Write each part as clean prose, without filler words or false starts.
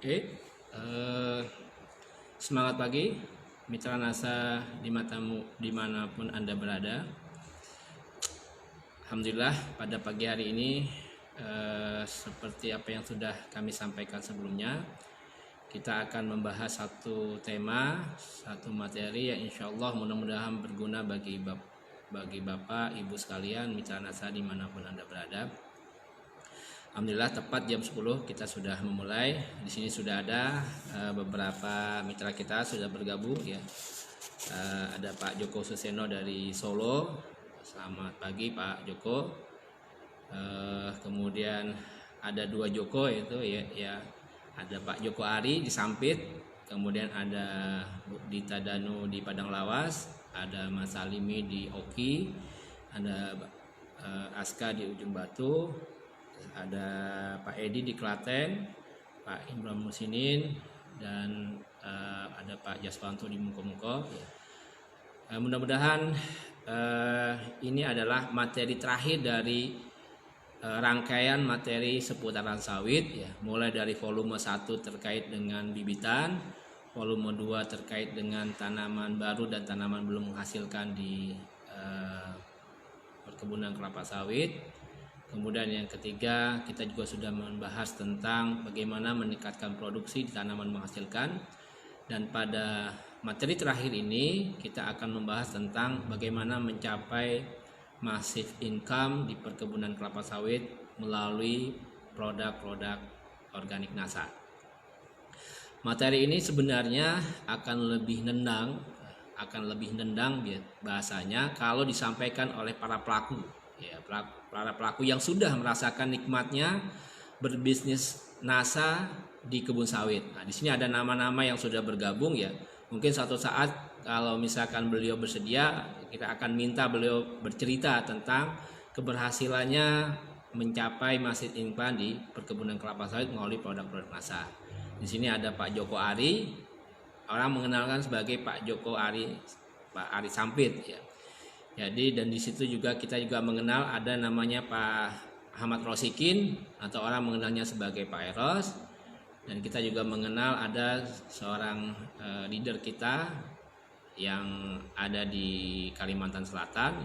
Oke, semangat pagi mitra NASA dimanapun Anda berada. Alhamdulillah pada pagi hari ini seperti apa yang sudah kami sampaikan sebelumnya, kita akan membahas satu tema, satu materi yang insya Allah mudah-mudahan berguna bagi Bapak, Ibu sekalian, mitra NASA dimanapun Anda berada. Alhamdulillah tepat jam 10 kita sudah memulai. Di sini sudah ada beberapa mitra kita sudah bergabung ya. Ada Pak Joko Suseno dari Solo. Selamat pagi Pak Joko. Kemudian ada dua Joko yaitu ya ada Pak Joko Ari di Sampit, kemudian ada Bu Dita Danu di Padang Lawas, ada Mas Salimi di Oki, ada Aska di Ujung Batu, ada Pak Edi di Klaten, Pak Imran Musinin, dan ada Pak Jaswanto di Muko-Muko. Mudah-mudahan ini adalah materi terakhir dari rangkaian materi seputaran sawit ya, mulai dari volume 1 terkait dengan bibitan, volume 2 terkait dengan tanaman baru dan tanaman belum menghasilkan di perkebunan kelapa sawit. Kemudian yang ketiga, kita juga sudah membahas tentang bagaimana meningkatkan produksi di tanaman menghasilkan. Dan pada materi terakhir ini kita akan membahas tentang bagaimana mencapai massive income di perkebunan kelapa sawit melalui produk-produk organik NASA. Materi ini sebenarnya akan lebih nendang bahasanya kalau disampaikan oleh para pelaku. Ya, para pelaku yang sudah merasakan nikmatnya berbisnis NASA di kebun sawit. Nah, di sini ada nama-nama yang sudah bergabung ya. Mungkin suatu saat kalau misalkan beliau bersedia, kita akan minta beliau bercerita tentang keberhasilannya mencapai massive income di perkebunan kelapa sawit melalui produk-produk NASA. Di sini ada Pak Joko Ari, orang mengenalkan sebagai Pak Joko Ari, Pak Ari Sampit ya. Jadi dan di situ juga kita juga mengenal ada namanya Pak Ahmad Rosikin atau orang mengenalnya sebagai Pak Eros, dan kita juga mengenal ada seorang leader kita yang ada di Kalimantan Selatan,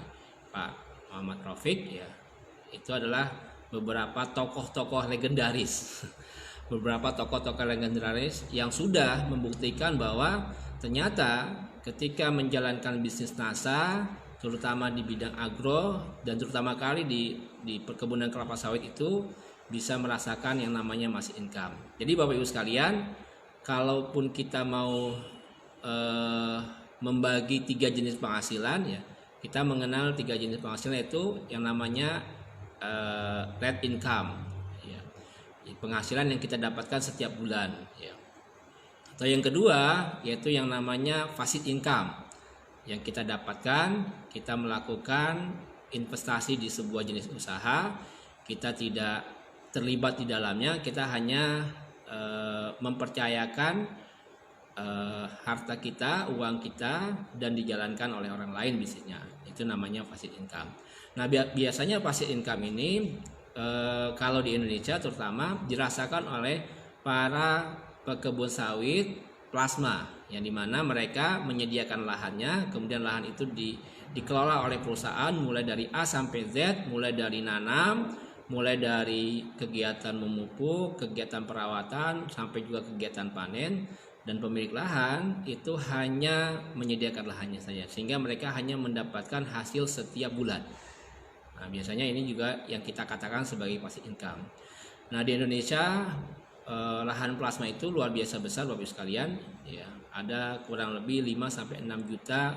Pak Muhammad Rafiq ya. Itu adalah beberapa tokoh-tokoh legendaris. Beberapa tokoh-tokoh legendaris yang sudah membuktikan bahwa ternyata ketika menjalankan bisnis NASA terutama di bidang agro dan terutama kali di perkebunan kelapa sawit itu bisa merasakan yang namanya massive income. Jadi Bapak Ibu sekalian, kalaupun kita mau membagi 3 jenis penghasilan ya, kita mengenal 3 jenis penghasilan itu yang namanya red income ya, penghasilan yang kita dapatkan setiap bulan ya. Atau yang kedua yaitu yang namanya passive income, yang kita dapatkan kita melakukan investasi di sebuah jenis usaha, kita tidak terlibat di dalamnya, kita hanya mempercayakan harta kita, uang kita, dan dijalankan oleh orang lain bisnisnya. Itu namanya passive income. Nah biasanya passive income ini kalau di Indonesia terutama dirasakan oleh para pekebun sawit plasma, yang dimana mereka menyediakan lahannya, kemudian lahan itu dikelola oleh perusahaan mulai dari A sampai Z, mulai dari nanam, mulai dari kegiatan memupuk, kegiatan perawatan, sampai juga kegiatan panen, dan pemilik lahan itu hanya menyediakan lahannya saja, sehingga mereka hanya mendapatkan hasil setiap bulan. Nah, biasanya ini juga yang kita katakan sebagai passive income. Nah, di Indonesia lahan plasma itu luar biasa besar Bapak Ibu sekalian ya, ada kurang lebih 5 sampai 6 juta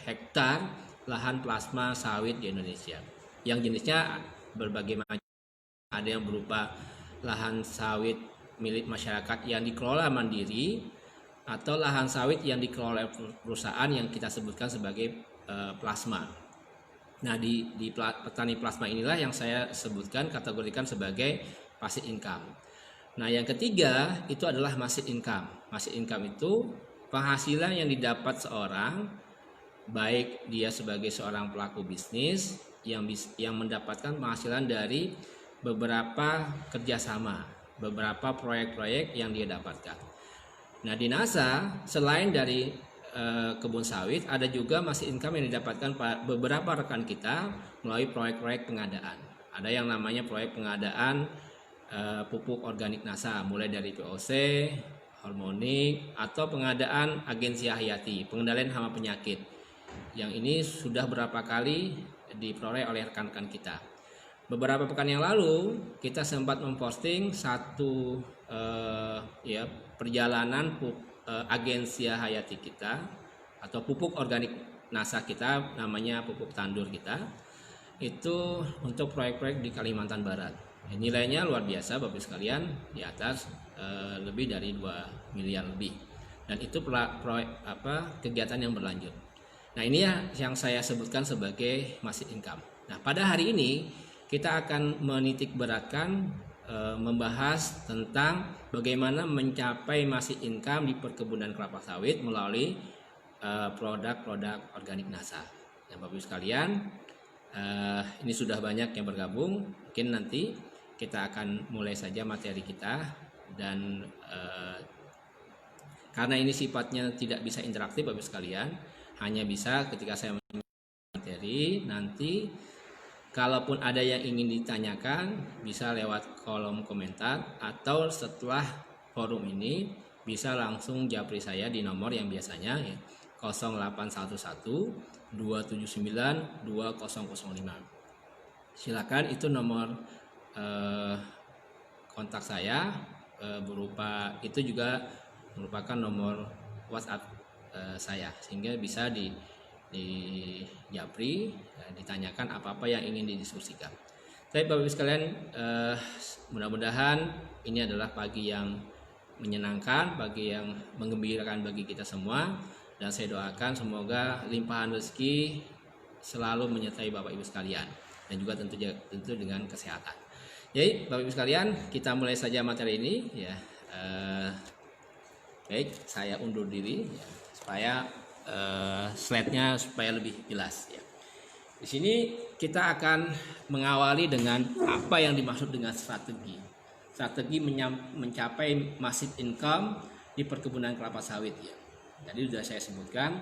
hektar lahan plasma sawit di Indonesia. Yang jenisnya berbagai macam. Ada yang berupa lahan sawit milik masyarakat yang dikelola mandiri atau lahan sawit yang dikelola perusahaan yang kita sebutkan sebagai plasma. Nah, di petani plasma inilah yang saya sebutkan kategorikan sebagai passive income. Nah, yang ketiga itu adalah massive income. Massive income itu penghasilan yang didapat seorang, baik dia sebagai seorang pelaku bisnis yang mendapatkan penghasilan dari beberapa kerjasama beberapa proyek-proyek yang dia dapatkan. Nah, di NASA selain dari kebun sawit, ada juga masih income yang didapatkan beberapa rekan kita melalui proyek-proyek pengadaan. Ada yang namanya proyek pengadaan pupuk organik NASA, mulai dari POC, hormonik, atau pengadaan agensi hayati, pengendalian hama penyakit. Yang ini sudah berapa kali diperoleh oleh rekan-rekan kita. Beberapa pekan yang lalu kita sempat memposting satu perjalanan agensi hayati kita atau pupuk organik NASA kita, namanya pupuk tandur kita, itu untuk proyek-proyek di Kalimantan Barat. Nilainya luar biasa Bapak sekalian, di atas lebih dari 2 miliar lebih, dan itu kegiatan yang berlanjut. Nah, ini ya yang saya sebutkan sebagai masih income. Nah, pada hari ini kita akan menitik beratkan membahas tentang bagaimana mencapai masih income di perkebunan kelapa sawit melalui produk-produk organik NASA. Yang Bapak Ibu sekalian, ini sudah banyak yang bergabung. Mungkin nanti kita akan mulai saja materi kita, dan karena ini sifatnya tidak bisa interaktif Bapak Ibu sekalian, hanya bisa ketika saya materi, nanti kalaupun ada yang ingin ditanyakan bisa lewat kolom komentar, atau setelah forum ini bisa langsung japri saya di nomor yang biasanya ya, 0811 279 2005. Silakan, itu nomor kontak saya, berupa itu juga merupakan nomor WhatsApp saya, sehingga bisa di japri, ditanyakan apa-apa yang ingin didiskusikan. Tapi Bapak Ibu sekalian, mudah-mudahan ini adalah pagi yang menyenangkan, pagi yang menggembirakan bagi kita semua, dan saya doakan semoga limpahan rezeki selalu menyertai Bapak Ibu sekalian, dan juga tentu dengan kesehatan. Jadi Bapak Ibu sekalian, kita mulai saja materi ini ya. Baik, saya undur diri ya, supaya slide-nya supaya lebih jelas ya. Di sini kita akan mengawali dengan apa yang dimaksud dengan strategi mencapai massive income di perkebunan kelapa sawit ya. Jadi sudah saya sebutkan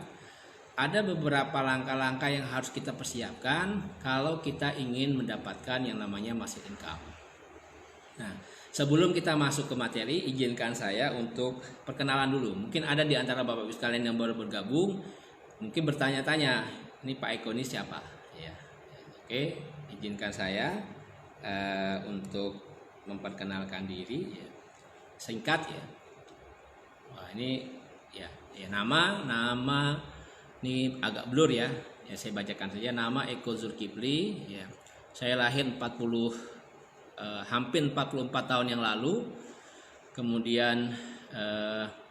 ada beberapa langkah-langkah yang harus kita persiapkan kalau kita ingin mendapatkan yang namanya massive income. Nah, sebelum kita masuk ke materi, izinkan saya untuk perkenalan dulu. Mungkin ada di antara Bapak Ibu sekalian yang baru bergabung, mungkin bertanya-tanya, ini Pak Eko ini siapa? Ya. Oke, izinkan saya untuk memperkenalkan diri. Ya. Singkat ya. Wah, ini ya nama ini agak blur ya. Ya, saya bacakan saja, nama Eko Zulkifli. Ya. Saya lahir hampir 44 tahun yang lalu, kemudian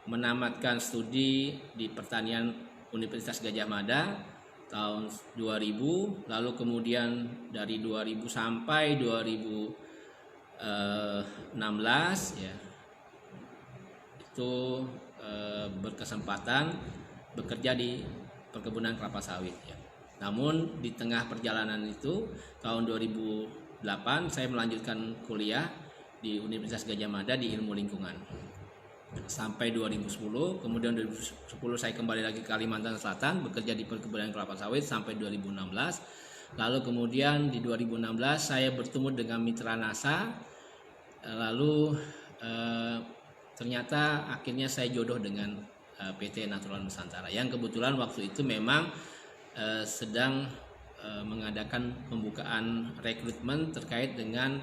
menamatkan studi di pertanian Universitas Gadjah Mada tahun 2000, lalu kemudian dari 2000 sampai 2016 ya, itu berkesempatan bekerja di perkebunan kelapa sawit ya. Namun di tengah perjalanan itu tahun 2008 saya melanjutkan kuliah di Universitas Gadjah Mada di ilmu lingkungan sampai 2010. Kemudian 2010 saya kembali lagi ke Kalimantan Selatan bekerja di perkebunan kelapa sawit sampai 2016. Lalu kemudian di 2016 saya bertemu dengan mitra NASA. Lalu ternyata akhirnya saya jodoh dengan PT Natural Nusantara yang kebetulan waktu itu memang sedang mengadakan pembukaan rekrutmen terkait dengan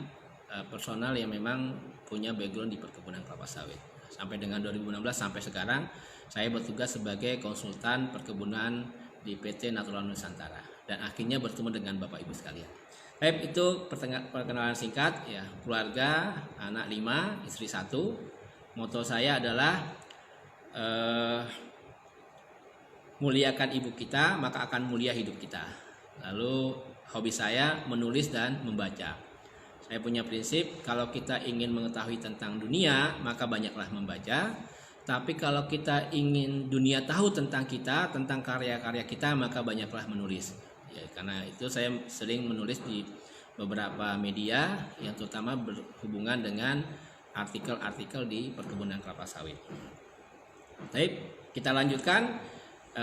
personal yang memang punya background di perkebunan kelapa sawit. Sampai dengan 2016 sampai sekarang saya bertugas sebagai konsultan perkebunan di PT Natural Nusantara, dan akhirnya bertemu dengan Bapak Ibu sekalian. Baik, itu perkenalan singkat ya. Keluarga, anak 5, istri 1. Moto saya adalah muliakan ibu kita, maka akan mulia hidup kita. Lalu hobi saya menulis dan membaca. Saya punya prinsip, kalau kita ingin mengetahui tentang dunia, maka banyaklah membaca. Tapi kalau kita ingin dunia tahu tentang kita, tentang karya-karya kita, maka banyaklah menulis. Ya, karena itu saya sering menulis di beberapa media yang terutama berhubungan dengan artikel-artikel di perkebunan kelapa sawit. Baik, kita lanjutkan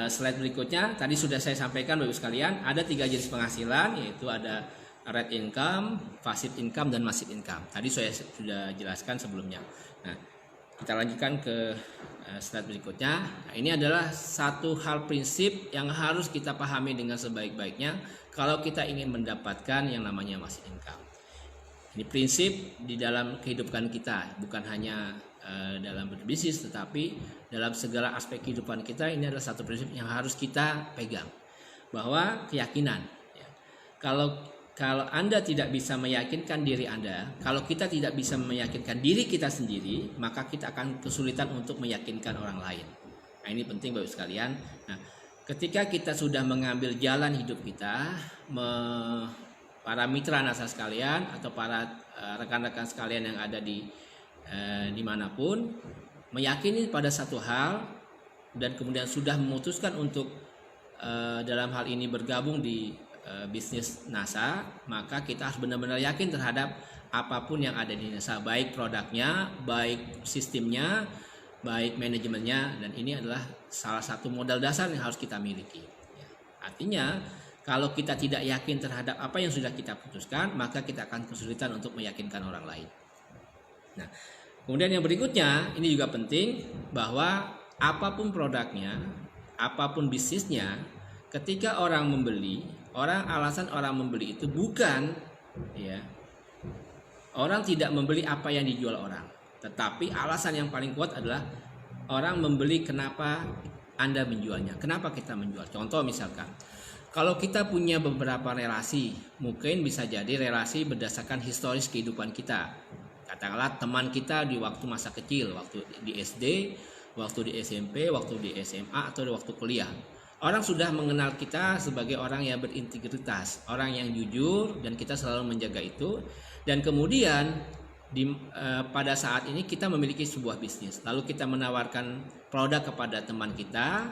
slide berikutnya. Tadi sudah saya sampaikan Bapak Ibu sekalian, ada 3 jenis penghasilan, yaitu ada rate income, passive income, dan massive income. Tadi saya sudah jelaskan sebelumnya. Nah, kita lanjutkan ke slide berikutnya. Nah, ini adalah satu hal prinsip yang harus kita pahami dengan sebaik-baiknya kalau kita ingin mendapatkan yang namanya massive income. Ini prinsip di dalam kehidupan kita, bukan hanya dalam berbisnis, tetapi dalam segala aspek kehidupan kita. Ini adalah satu prinsip yang harus kita pegang, bahwa keyakinan. Kalau Anda tidak bisa meyakinkan diri Anda, kalau kita tidak bisa meyakinkan diri kita sendiri, maka kita akan kesulitan untuk meyakinkan orang lain. Nah, ini penting Bapak sekalian. Nah, ketika kita sudah mengambil jalan hidup kita, para mitra NASA sekalian atau para rekan-rekan sekalian yang ada di dimanapun, meyakini pada satu hal dan kemudian sudah memutuskan untuk dalam hal ini bergabung di bisnis NASA, maka kita harus benar-benar yakin terhadap apapun yang ada di NASA, baik produknya, baik sistemnya, baik manajemennya, dan ini adalah salah satu modal dasar yang harus kita miliki. Artinya, kalau kita tidak yakin terhadap apa yang sudah kita putuskan, maka kita akan kesulitan untuk meyakinkan orang lain. Nah, kemudian yang berikutnya, ini juga penting, bahwa apapun produknya, apapun bisnisnya, ketika orang membeli, alasan orang membeli itu bukan, orang tidak membeli apa yang dijual orang, tetapi alasan yang paling kuat adalah orang membeli kenapa Anda menjualnya, kenapa kita menjual. Contoh misalkan, kalau kita punya beberapa relasi, mungkin bisa jadi relasi berdasarkan historis kehidupan kita. Katakanlah teman kita di waktu masa kecil, waktu di SD, waktu di SMP, waktu di SMA, atau di waktu kuliah. Orang sudah mengenal kita sebagai orang yang berintegritas, orang yang jujur, dan kita selalu menjaga itu. Dan kemudian pada saat ini kita memiliki sebuah bisnis, lalu kita menawarkan produk kepada teman kita,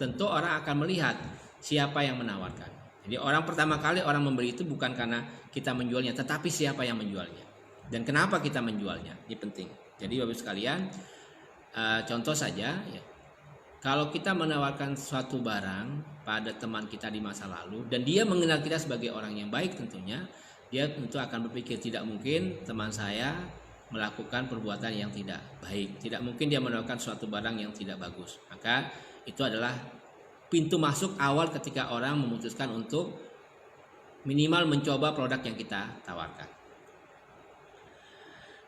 tentu orang akan melihat siapa yang menawarkan. Jadi orang pertama kali orang membeli itu bukan karena kita menjualnya, tetapi siapa yang menjualnya dan kenapa kita menjualnya. Ini penting. Jadi Bapak sekalian, contoh saja, kalau kita menawarkan suatu barang pada teman kita di masa lalu dan dia mengenal kita sebagai orang yang baik, tentunya dia tentu akan berpikir, tidak mungkin teman saya melakukan perbuatan yang tidak baik, tidak mungkin dia menawarkan suatu barang yang tidak bagus. Maka itu adalah pintu masuk awal ketika orang memutuskan untuk minimal mencoba produk yang kita tawarkan.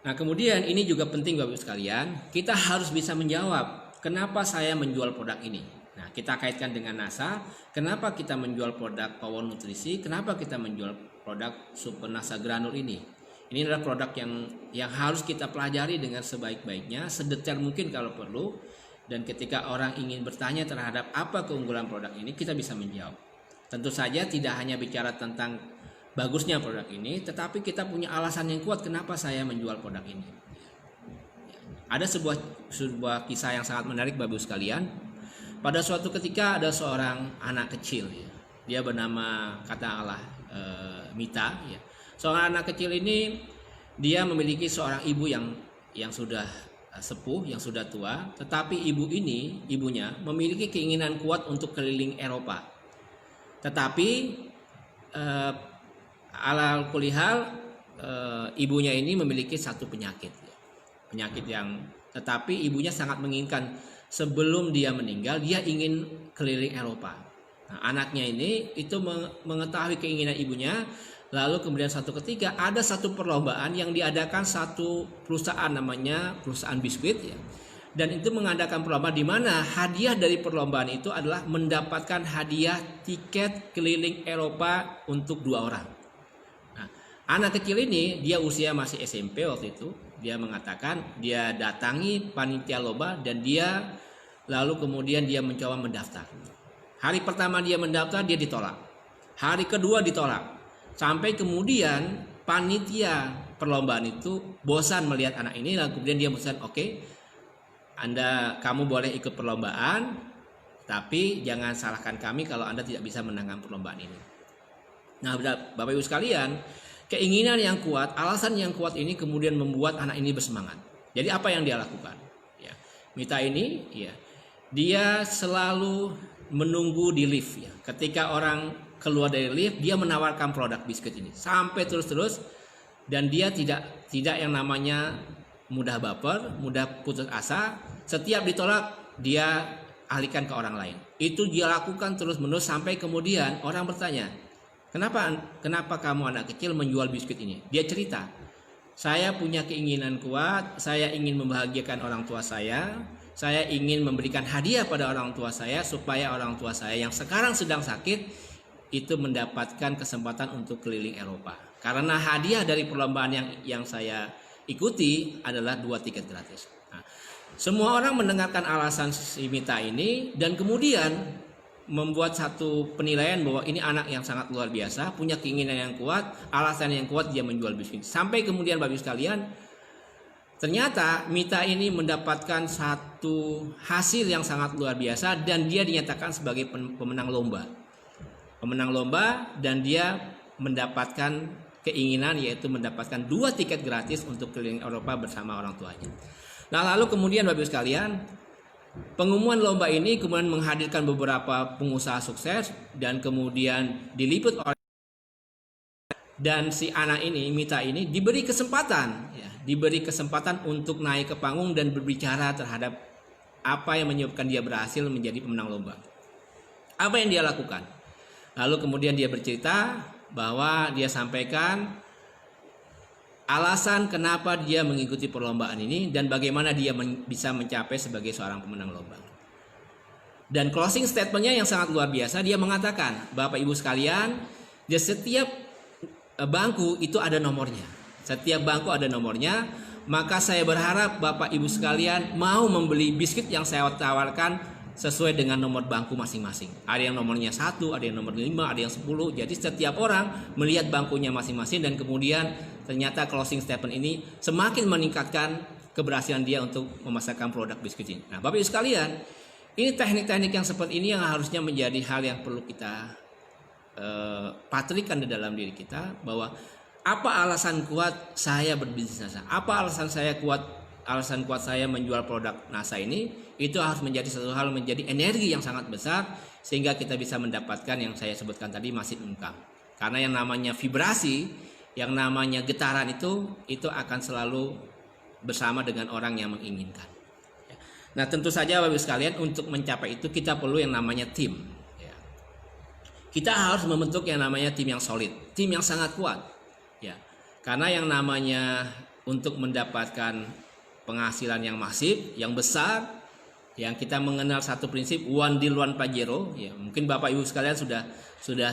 Nah, kemudian ini juga penting Bapak sekalian, kita harus bisa menjawab, kenapa saya menjual produk ini? Nah, kita kaitkan dengan NASA. Kenapa kita menjual produk Power Nutrisi? Kenapa kita menjual produk Super NASA Granul ini? Ini adalah produk yang harus kita pelajari dengan sebaik-baiknya, sedetail mungkin kalau perlu. Dan ketika orang ingin bertanya terhadap apa keunggulan produk ini, kita bisa menjawab. Tentu saja tidak hanya bicara tentang bagusnya produk ini, tetapi kita punya alasan yang kuat kenapa saya menjual produk ini. Ada sebuah kisah yang sangat menarik Bapak sekalian. Pada suatu ketika ada seorang anak kecil, dia bernama katakanlah Mita. Seorang anak kecil ini dia memiliki seorang ibu yang sudah sepuh, yang sudah tua, tetapi ibunya memiliki keinginan kuat untuk keliling Eropa. Tetapi ala kulihal ibunya ini memiliki satu penyakit yang tetapi ibunya sangat menginginkan sebelum dia meninggal dia ingin keliling Eropa. Nah, anaknya ini itu mengetahui keinginan ibunya, lalu kemudian satu ketika ada satu perlombaan yang diadakan satu perusahaan namanya perusahaan biskuit dan itu mengadakan perlombaan di mana hadiah dari perlombaan itu adalah mendapatkan hadiah tiket keliling Eropa untuk 2 orang. Nah, anak kecil ini dia usia masih SMP waktu itu. Dia mengatakan dia datangi panitia lomba dan dia lalu kemudian dia mencoba mendaftar. Hari pertama dia mendaftar dia ditolak. Hari kedua ditolak. Sampai kemudian panitia perlombaan itu bosan melihat anak ini, lalu kemudian dia bosan, oke, kamu boleh ikut perlombaan, tapi jangan salahkan kami kalau Anda tidak bisa menangkan perlombaan ini. Nah, Bapak Ibu sekalian, keinginan yang kuat, alasan yang kuat ini kemudian membuat anak ini bersemangat. Jadi apa yang dia lakukan? Ya, Mita ini, ya, dia selalu menunggu di lift. Ya. Ketika orang keluar dari lift, dia menawarkan produk biskuit ini sampai terus-terus, dan dia tidak yang namanya mudah baper, mudah putus asa. Setiap ditolak, dia alihkan ke orang lain. Itu dia lakukan terus-menerus sampai kemudian orang bertanya, Kenapa kamu anak kecil menjual biskuit ini? Dia cerita, saya punya keinginan kuat, saya ingin membahagiakan orang tua saya ingin memberikan hadiah pada orang tua saya supaya orang tua saya yang sekarang sedang sakit itu mendapatkan kesempatan untuk keliling Eropa. Karena hadiah dari perlombaan yang saya ikuti adalah 2 tiket gratis. Nah, semua orang mendengarkan alasan si Mita ini dan kemudian membuat satu penilaian bahwa ini anak yang sangat luar biasa, punya keinginan yang kuat, alasan yang kuat dia menjual biskuit. Sampai kemudian Bapak Ibu sekalian, ternyata Mita ini mendapatkan satu hasil yang sangat luar biasa dan dia dinyatakan sebagai pemenang lomba. Pemenang lomba, dan dia mendapatkan keinginan yaitu mendapatkan 2 tiket gratis untuk keliling Eropa bersama orang tuanya. Nah, lalu kemudian Bapak Ibu sekalian, pengumuman lomba ini kemudian menghadirkan beberapa pengusaha sukses dan kemudian diliput oleh, dan si anak ini, Mita ini, diberi kesempatan untuk naik ke panggung dan berbicara terhadap apa yang menyebabkan dia berhasil menjadi pemenang lomba. Apa yang dia lakukan? Lalu kemudian dia bercerita bahwa dia sampaikan alasan kenapa dia mengikuti perlombaan ini dan bagaimana dia bisa mencapai sebagai seorang pemenang lomba. Dan closing statementnya yang sangat luar biasa, dia mengatakan, Bapak Ibu sekalian, di setiap bangku itu ada nomornya. Setiap bangku ada nomornya, maka saya berharap Bapak Ibu sekalian mau membeli biskuit yang saya tawarkan sesuai dengan nomor bangku masing-masing. Ada yang nomornya 1, ada yang nomor 5, ada yang 10. Jadi setiap orang melihat bangkunya masing-masing dan kemudian ternyata closing statement ini semakin meningkatkan keberhasilan dia untuk memasarkan produk biskuit ini. Nah, Bapak Ibu sekalian, ini teknik-teknik yang seperti ini yang harusnya menjadi hal yang perlu kita patrikan di dalam diri kita, bahwa apa alasan kuat saya berbisnis NASA? Apa alasan kuat saya menjual produk NASA ini? Itu harus menjadi satu hal, menjadi energi yang sangat besar sehingga kita bisa mendapatkan yang saya sebutkan tadi, massive income. Karena yang namanya vibrasi, yang namanya getaran itu akan selalu bersama dengan orang yang menginginkan. Nah, tentu saja Bapak Ibu sekalian, untuk mencapai itu kita perlu yang namanya tim. Kita harus membentuk yang namanya tim yang solid, tim yang sangat kuat. Ya, karena yang namanya untuk mendapatkan penghasilan yang masif, yang besar, yang kita mengenal satu prinsip one deal one pajero, ya mungkin Bapak Ibu sekalian sudah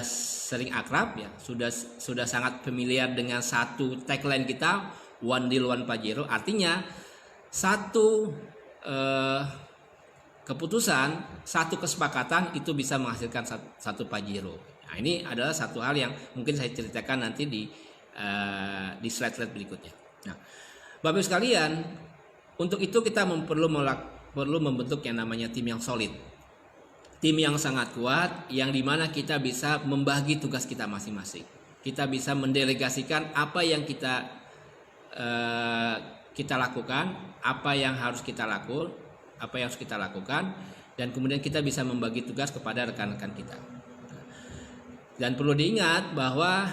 sering akrab, ya sudah sangat familiar dengan satu tagline kita, one deal one pajero. Artinya satu keputusan, satu kesepakatan itu bisa menghasilkan satu pajero. Nah, ini adalah satu hal yang mungkin saya ceritakan nanti di slide berikutnya. Nah, Bapak Ibu sekalian, untuk itu kita perlu membentuk yang namanya tim yang solid, tim yang sangat kuat, yang dimana kita bisa membagi tugas kita masing-masing. Kita bisa mendelegasikan apa yang kita lakukan, apa yang harus kita lakukan, dan kemudian kita bisa membagi tugas kepada rekan-rekan kita. Dan perlu diingat bahwa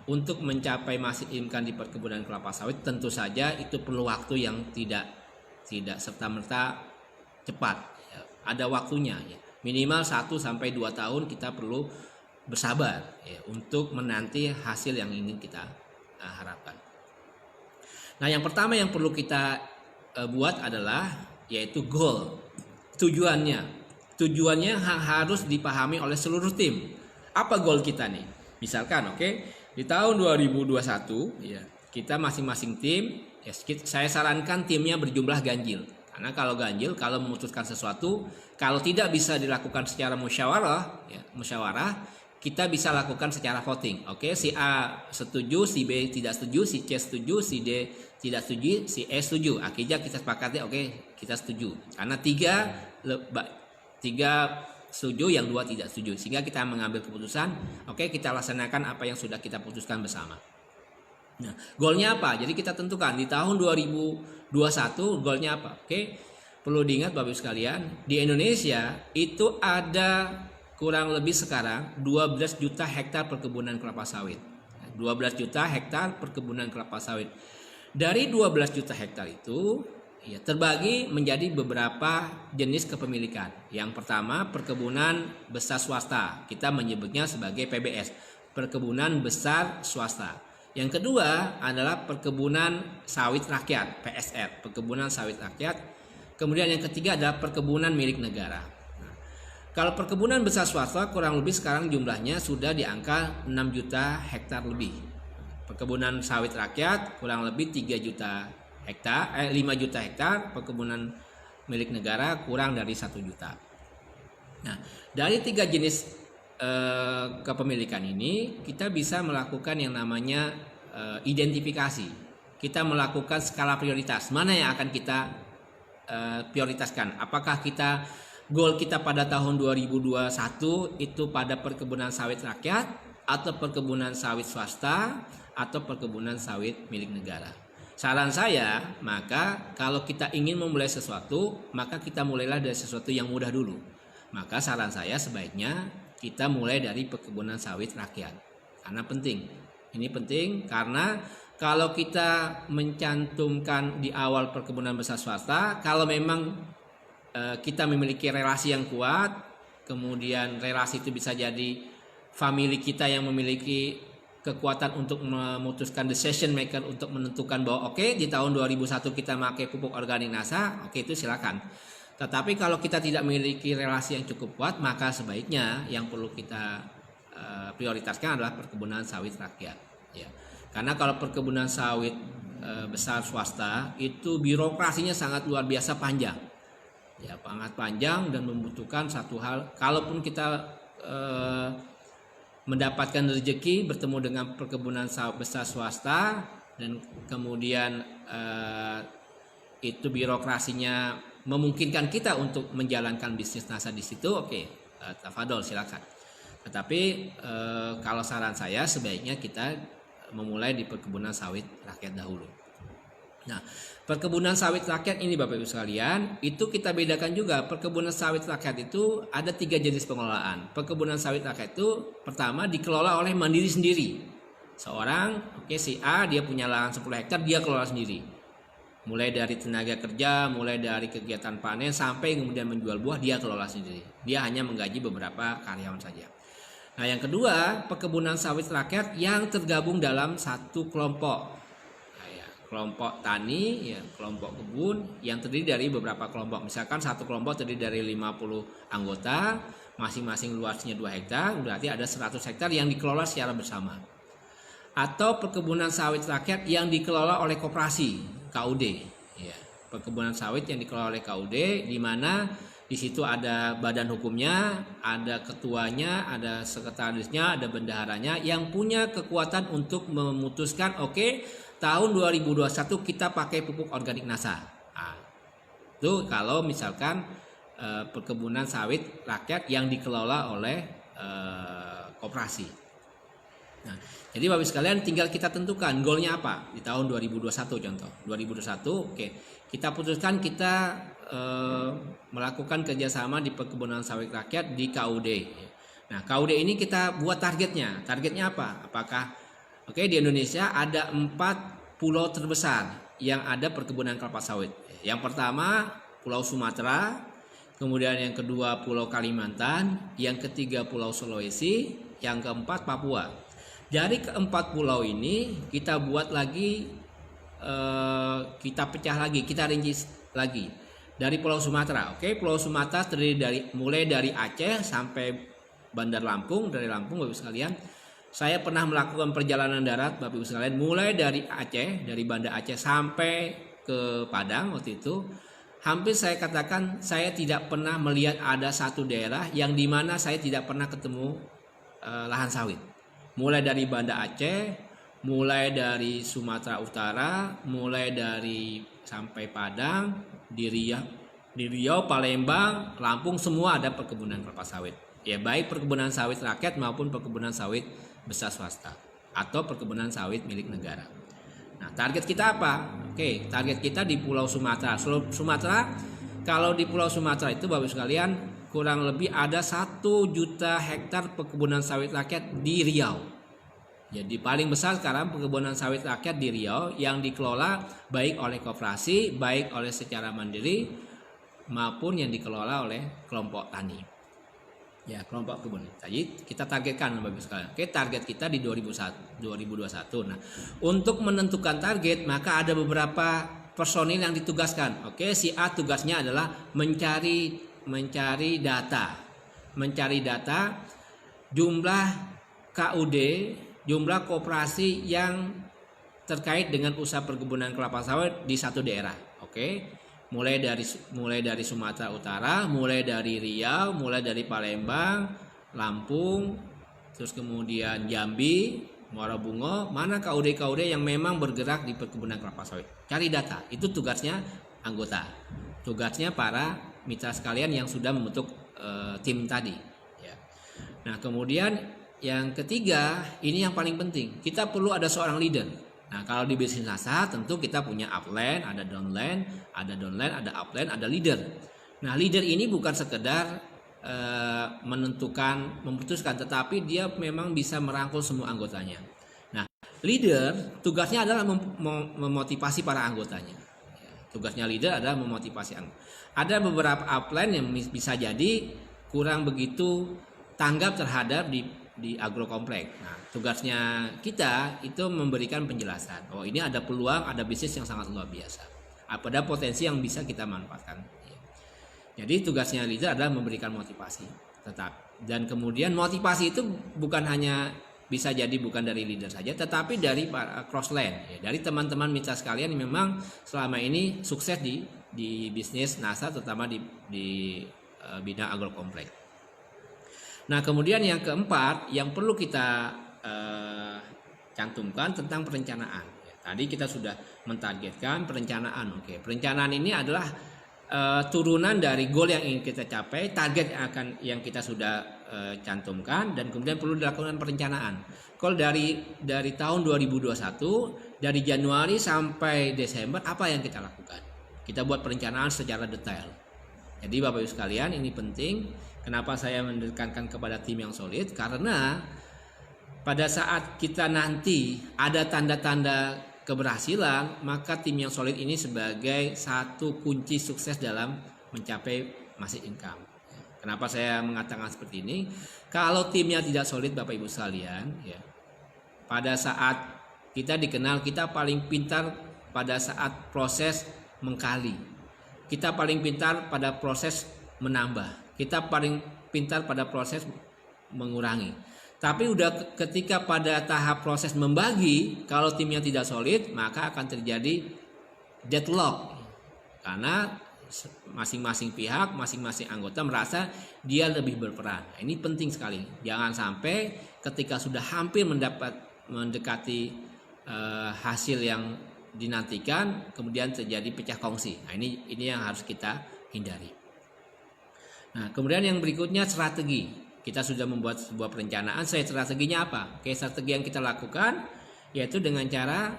untuk mencapai massive income di perkebunan kelapa sawit tentu saja itu perlu waktu yang tidak serta-merta cepat, ya. Ada waktunya, ya. Minimal 1-2 tahun kita perlu bersabar, ya, untuk menanti hasil yang ingin kita harapkan. Nah, yang pertama yang perlu kita buat adalah yaitu goal, tujuannya harus dipahami oleh seluruh tim. Apa goal kita nih? Misalkan di tahun 2021, ya, kita masing-masing tim, ya, saya sarankan timnya berjumlah ganjil. Karena kalau ganjil, kalau memutuskan sesuatu, kalau tidak bisa dilakukan secara musyawarah, kita bisa lakukan secara voting. Si A setuju, si B tidak setuju, si C setuju, si D tidak setuju, si E setuju. Akhirnya kita sepakati, kita setuju. Karena tiga setuju, yang 2 tidak setuju. Sehingga kita mengambil keputusan, oke, kita laksanakan apa yang sudah kita putuskan bersama. Nah, goalnya apa? Jadi kita tentukan di tahun 2021 goalnya apa? Oke, perlu diingat Bapak Ibu sekalian, di Indonesia itu ada kurang lebih sekarang 12 juta hektar perkebunan kelapa sawit. 12 juta hektar perkebunan kelapa sawit. Dari 12 juta hektar itu ya, terbagi menjadi beberapa jenis kepemilikan. Yang pertama, perkebunan besar swasta. Kita menyebutnya sebagai PBS, perkebunan besar swasta. Yang kedua adalah perkebunan sawit rakyat, PSR, perkebunan sawit rakyat. Kemudian yang ketiga adalah perkebunan milik negara. Nah, kalau perkebunan besar swasta kurang lebih sekarang jumlahnya sudah di angka 6 juta hektar lebih. Perkebunan sawit rakyat kurang lebih 3 juta hektar, 5 juta hektar. Perkebunan milik negara kurang dari 1 juta. Nah, dari 3 jenis kepemilikan ini kita bisa melakukan yang namanya identifikasi. Kita melakukan skala prioritas. Mana yang akan kita prioritaskan? Apakah goal kita pada tahun 2021 itu pada perkebunan sawit rakyat, atau perkebunan sawit swasta, atau perkebunan sawit milik negara? Saran saya, maka kalau kita ingin memulai sesuatu, maka kita mulailah dari sesuatu yang mudah dulu. Maka saran saya sebaiknya kita mulai dari perkebunan sawit rakyat. Karena penting. Ini penting karena kalau kita mencantumkan di awal perkebunan besar swasta, kalau memang kita memiliki relasi yang kuat, kemudian relasi itu bisa jadi family kita yang memiliki kekuatan untuk memutuskan decision maker untuk menentukan bahwa oke, di tahun 2001 kita pakai pupuk organik NASA, oke, itu silakan. Tetapi kalau kita tidak memiliki relasi yang cukup kuat, maka sebaiknya yang perlu kita prioritaskan adalah perkebunan sawit rakyat. Ya. Karena kalau perkebunan sawit besar swasta itu birokrasinya sangat luar biasa panjang, ya, sangat panjang dan membutuhkan satu hal. Kalaupun kita mendapatkan rezeki bertemu dengan perkebunan sawit besar swasta dan kemudian itu birokrasinya memungkinkan kita untuk menjalankan bisnis NASA di situ, oke, tafadhol silakan. Tetapi kalau saran saya sebaiknya kita memulai di perkebunan sawit rakyat dahulu. Nah, perkebunan sawit rakyat ini Bapak Ibu sekalian, itu kita bedakan juga. Perkebunan sawit rakyat itu ada 3 jenis pengelolaan. Perkebunan sawit rakyat itu pertama dikelola oleh mandiri sendiri. Seorang, si A, dia punya lahan 10 hektar, dia kelola sendiri. Mulai dari tenaga kerja, mulai dari kegiatan panen sampai kemudian menjual buah, dia kelola sendiri. Dia hanya menggaji beberapa karyawan saja. Nah, yang kedua, perkebunan sawit rakyat yang tergabung dalam satu kelompok. Nah, ya, kelompok tani, ya, kelompok kebun yang terdiri dari beberapa kelompok. Misalkan satu kelompok terdiri dari 50 anggota, masing-masing luasnya 2 hektar, berarti ada 100 hektar yang dikelola secara bersama. Atau perkebunan sawit rakyat yang dikelola oleh koperasi, KUD, ya, perkebunan sawit yang dikelola oleh KUD, di mana di situ ada badan hukumnya, ada ketuanya, ada sekretarisnya, ada bendaharanya yang punya kekuatan untuk memutuskan tahun 2021 kita pakai pupuk organik NASA. Nah, itu kalau misalkan perkebunan sawit rakyat yang dikelola oleh koperasi. Nah, jadi Bapak sekalian tinggal kita tentukan goalnya apa di tahun 2021 contoh. 2021 kita putuskan kita melakukan kerjasama di perkebunan sawit rakyat di KUD. Nah, KUD ini kita buat targetnya. Targetnya apa? Apakah di Indonesia ada 4 pulau terbesar yang ada perkebunan kelapa sawit. Yang pertama Pulau Sumatera, kemudian yang kedua Pulau Kalimantan, yang ketiga Pulau Sulawesi, yang keempat Papua. Dari keempat pulau ini kita buat lagi, kita pecah lagi, kita rinci lagi. Dari Pulau Sumatera, Pulau Sumatera terdiri mulai dari Aceh sampai Bandar Lampung. Dari Lampung Bapak Ibu sekalian, saya pernah melakukan perjalanan darat Bapak Ibu sekalian, mulai dari Aceh, dari Banda Aceh sampai ke Padang waktu itu. Hampir saya katakan saya tidak pernah melihat ada satu daerah yang dimana saya tidak pernah ketemu lahan sawit. Mulai dari Banda Aceh, mulai dari Sumatera Utara, mulai dari sampai Padang, di Riau, Di Riau, Palembang, Lampung semua ada perkebunan kelapa sawit. Ya, baik perkebunan sawit rakyat maupun perkebunan sawit besar swasta atau perkebunan sawit milik negara. Nah, target kita apa? Oke, target kita di Pulau Sumatera. Sumatera, kalau di Pulau Sumatera itu Bapak sekalian kurang lebih ada 1 juta hektar perkebunan sawit rakyat di Riau. Jadi paling besar sekarang perkebunan sawit rakyat di Riau yang dikelola baik oleh koperasi, baik oleh secara mandiri maupun yang dikelola oleh kelompok tani. Ya, kelompok kebun. Jadi kita targetkan Bapak sekalian. Oke, target kita di 2021. Nah, untuk menentukan target maka ada beberapa personil yang ditugaskan. Oke, si A tugasnya adalah mencari data jumlah KUD, jumlah koperasi yang terkait dengan usaha perkebunan kelapa sawit di satu daerah. Oke. Mulai dari Sumatera Utara, mulai dari Riau, mulai dari Palembang, Lampung, terus kemudian Jambi, Muara Bungo, mana KUD yang memang bergerak di perkebunan kelapa sawit. Cari data, itu tugasnya anggota. Tugasnya para mitra sekalian yang sudah membentuk tim tadi. Ya. Nah, kemudian yang ketiga, ini yang paling penting, kita perlu ada seorang leader. Nah, kalau di bisnis NASA tentu kita punya upline, ada downline, ada upline, ada leader. Nah, leader ini bukan sekedar memutuskan, tetapi dia memang bisa merangkul semua anggotanya. Nah, leader tugasnya adalah memotivasi para anggotanya. Tugasnya leader adalah memotivasi anggota. Ada beberapa upline yang bisa jadi kurang begitu tanggap terhadap di agrokompleks. Nah, tugasnya kita itu memberikan penjelasan. Oh, ini ada peluang, ada bisnis yang sangat luar biasa. Ada potensi yang bisa kita manfaatkan. Jadi tugasnya leader adalah memberikan motivasi tetap. Dan kemudian motivasi itu bukan hanya bisa jadi bukan dari leader saja, tetapi dari para crossland, ya, dari teman-teman mitra sekalian yang memang selama ini sukses di bisnis NASA, terutama di bidang agrokompleks. Nah, kemudian yang keempat yang perlu kita cantumkan tentang perencanaan. Tadi kita sudah mentargetkan perencanaan. Oke, perencanaan ini adalah turunan dari goal yang ingin kita capai, target yang kita sudah cantumkan, dan kemudian perlu dilakukan perencanaan. Kalau dari tahun 2021 dari Januari sampai Desember apa yang kita lakukan? Kita buat perencanaan secara detail. Jadi Bapak Ibu sekalian, ini penting. Kenapa saya menekankan kepada tim yang solid? Karena pada saat kita nanti ada tanda-tanda keberhasilan, maka tim yang solid ini sebagai satu kunci sukses dalam mencapai passive income. Kenapa saya mengatakan seperti ini? Kalau timnya tidak solid Bapak Ibu sekalian, ya, pada saat kita dikenal kita paling pintar pada saat proses mengkali. Kita paling pintar pada proses menambah. Kita paling pintar pada proses mengurangi. Tapi udah ketika pada tahap proses membagi, kalau timnya tidak solid, maka akan terjadi deadlock. Karena masing-masing pihak, masing-masing anggota merasa dia lebih berperan. Nah, ini penting sekali. Jangan sampai ketika sudah hampir mendekati hasil yang dinantikan, kemudian terjadi pecah kongsi. Nah, ini yang harus kita hindari. Nah, kemudian yang berikutnya strategi. Kita sudah membuat sebuah perencanaan. Strateginya apa? Oke, strategi yang kita lakukan yaitu dengan cara,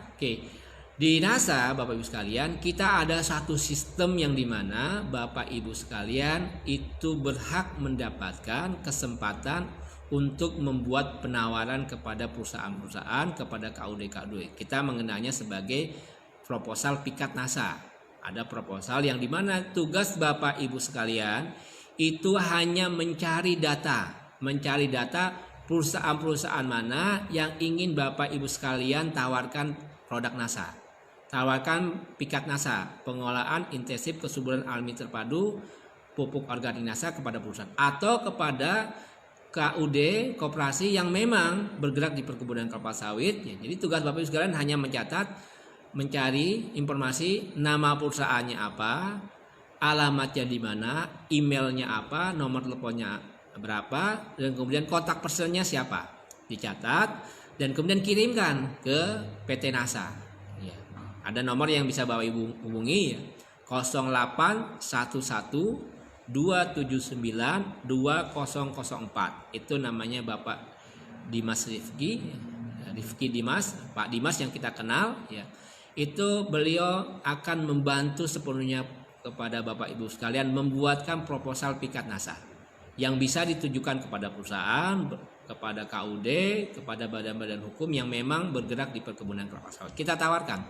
di NASA Bapak Ibu sekalian, kita ada satu sistem yang dimana Bapak Ibu sekalian itu berhak mendapatkan kesempatan untuk membuat penawaran kepada perusahaan-perusahaan, kepada KUD. Kita mengenalnya sebagai proposal pikat NASA. Ada proposal yang dimana tugas Bapak Ibu sekalian itu hanya mencari data perusahaan-perusahaan mana yang ingin Bapak Ibu sekalian tawarkan produk NASA, tawarkan pikat NASA, pengolahan intensif kesuburan alami terpadu pupuk organik NASA kepada perusahaan atau kepada KUD koperasi yang memang bergerak di perkebunan kelapa sawit. Ya, jadi tugas Bapak Ibu sekalian hanya mencari informasi nama perusahaannya apa, alamatnya di mana, emailnya apa, nomor teleponnya berapa, dan kemudian kontak personnya siapa, dicatat dan kemudian kirimkan ke PT NASA. Ya, ada nomor yang bisa Bapak Ibu hubungi, ya. 0811 279 2004. Itu namanya Bapak Dimas Rifki Dimas, Pak Dimas yang kita kenal ya. Itu beliau akan membantu sepenuhnya kepada Bapak Ibu sekalian membuatkan proposal pikat nasa yang bisa ditujukan kepada perusahaan, kepada KUD, kepada badan-badan hukum yang memang bergerak di perkebunan kelapa sawit. Kita tawarkan.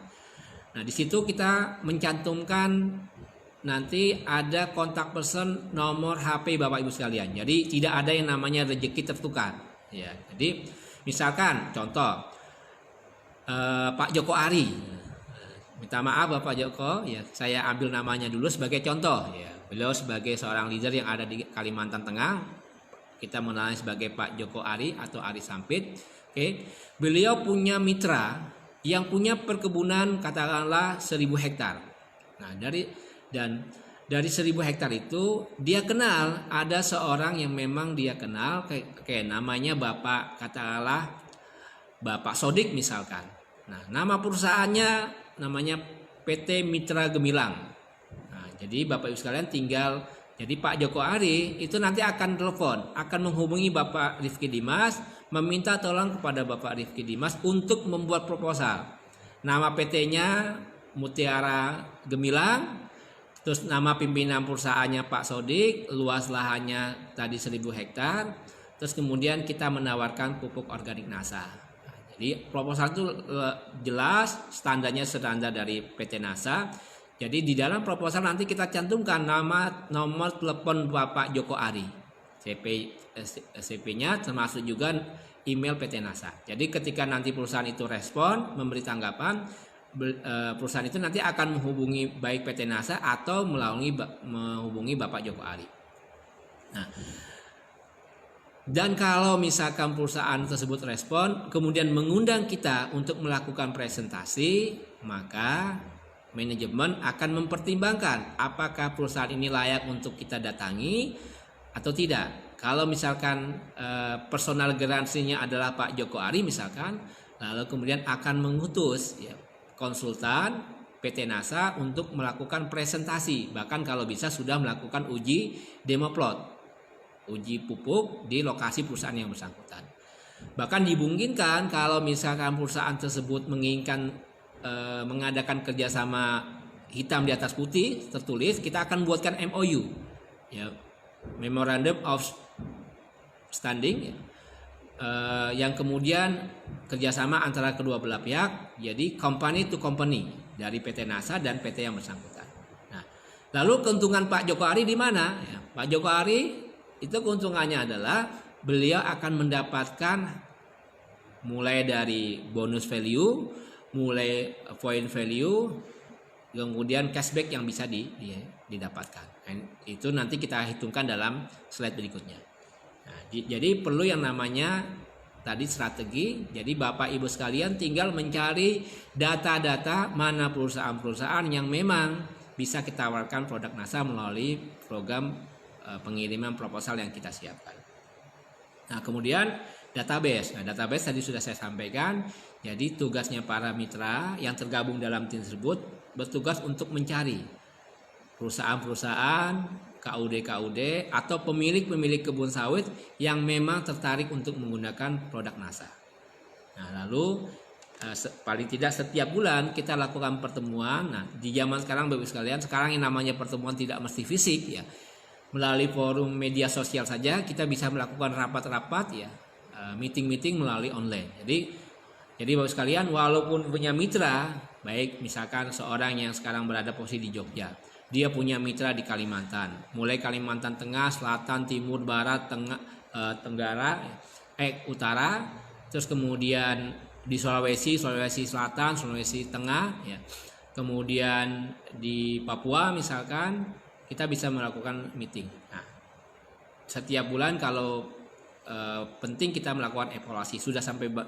Nah, di situ kita mencantumkan nanti ada kontak person, nomor HP Bapak Ibu sekalian. Jadi tidak ada yang namanya rezeki tertukar. Ya, jadi misalkan contoh Pak Joko Ari. Minta maaf Bapak Joko, ya saya ambil namanya dulu sebagai contoh. Ya, beliau sebagai seorang leader yang ada di Kalimantan Tengah, kita mengenalnya sebagai Pak Joko Ari atau Ari Sampit. Oke, beliau punya mitra yang punya perkebunan katakanlah 1000 hektar. Nah, dari 1000 hektar itu dia kenal ada seorang yang memang dia kenal kayak namanya Bapak katakanlah Bapak Sodik misalkan. Nah, nama perusahaannya namanya PT Mitra Gemilang. Nah, jadi Bapak Ibu sekalian tinggal, jadi Pak Joko Ari itu nanti akan telepon, akan menghubungi Bapak Rifki Dimas, meminta tolong kepada Bapak Rifki Dimas untuk membuat proposal. Nama PT-nya Mutiara Gemilang, terus nama pimpinan perusahaannya Pak Sodik, luas lahannya tadi 1000 hektar, terus kemudian kita menawarkan pupuk organik NASA. Jadi proposal itu jelas, standarnya standar dari PT NASA. Jadi di dalam proposal nanti kita cantumkan nama, nomor telepon Bapak Joko Ari, CP-nya termasuk juga email PT NASA. Jadi ketika nanti perusahaan itu respon, memberi tanggapan, perusahaan itu nanti akan menghubungi baik PT NASA atau menghubungi Bapak Joko Ari. Nah, dan kalau misalkan perusahaan tersebut respon, kemudian mengundang kita untuk melakukan presentasi, maka manajemen akan mempertimbangkan apakah perusahaan ini layak untuk kita datangi atau tidak. Kalau misalkan personal garansinya adalah Pak Joko Ari misalkan, lalu kemudian akan mengutus ya, konsultan PT NASA untuk melakukan presentasi, bahkan kalau bisa sudah melakukan uji demo plot, uji pupuk di lokasi perusahaan yang bersangkutan. Bahkan dimungkinkan kalau misalkan perusahaan tersebut menginginkan mengadakan kerjasama hitam di atas putih tertulis, kita akan buatkan MOU, ya, Memorandum of Standing, ya, yang kemudian kerjasama antara kedua belah pihak, jadi company to company dari PT NASA dan PT yang bersangkutan. Nah, lalu keuntungan Pak Joko Ari di mana? Ya, Pak Joko Ari itu keuntungannya adalah beliau akan mendapatkan mulai dari bonus value, mulai point value, kemudian cashback yang bisa didapatkan. Dan itu nanti kita hitungkan dalam slide berikutnya. Nah, jadi perlu yang namanya tadi strategi. Jadi Bapak Ibu sekalian tinggal mencari data-data mana perusahaan-perusahaan yang memang bisa kita tawarkan produk NASA melalui program pengiriman proposal yang kita siapkan. Nah, kemudian database. Nah, database tadi sudah saya sampaikan. Jadi tugasnya para mitra yang tergabung dalam tim tersebut bertugas untuk mencari perusahaan-perusahaan, KUD-KUD atau pemilik-pemilik kebun sawit yang memang tertarik untuk menggunakan produk NASA. Nah, lalu paling tidak setiap bulan kita lakukan pertemuan. Nah, di zaman sekarang Bapak sekalian, sekarang yang namanya pertemuan tidak mesti fisik ya. Melalui forum media sosial saja kita bisa melakukan rapat-rapat ya, meeting-meeting melalui online. Jadi Bapak sekalian, walaupun punya mitra, baik misalkan seorang yang sekarang berada posisi di Jogja, dia punya mitra di Kalimantan, mulai Kalimantan Tengah, Selatan, Timur, Barat, Tenggara, Utara, terus kemudian di Sulawesi Selatan, Sulawesi Tengah, ya, kemudian di Papua misalkan, kita bisa melakukan meeting. Nah, setiap bulan kalau penting kita melakukan evaluasi sudah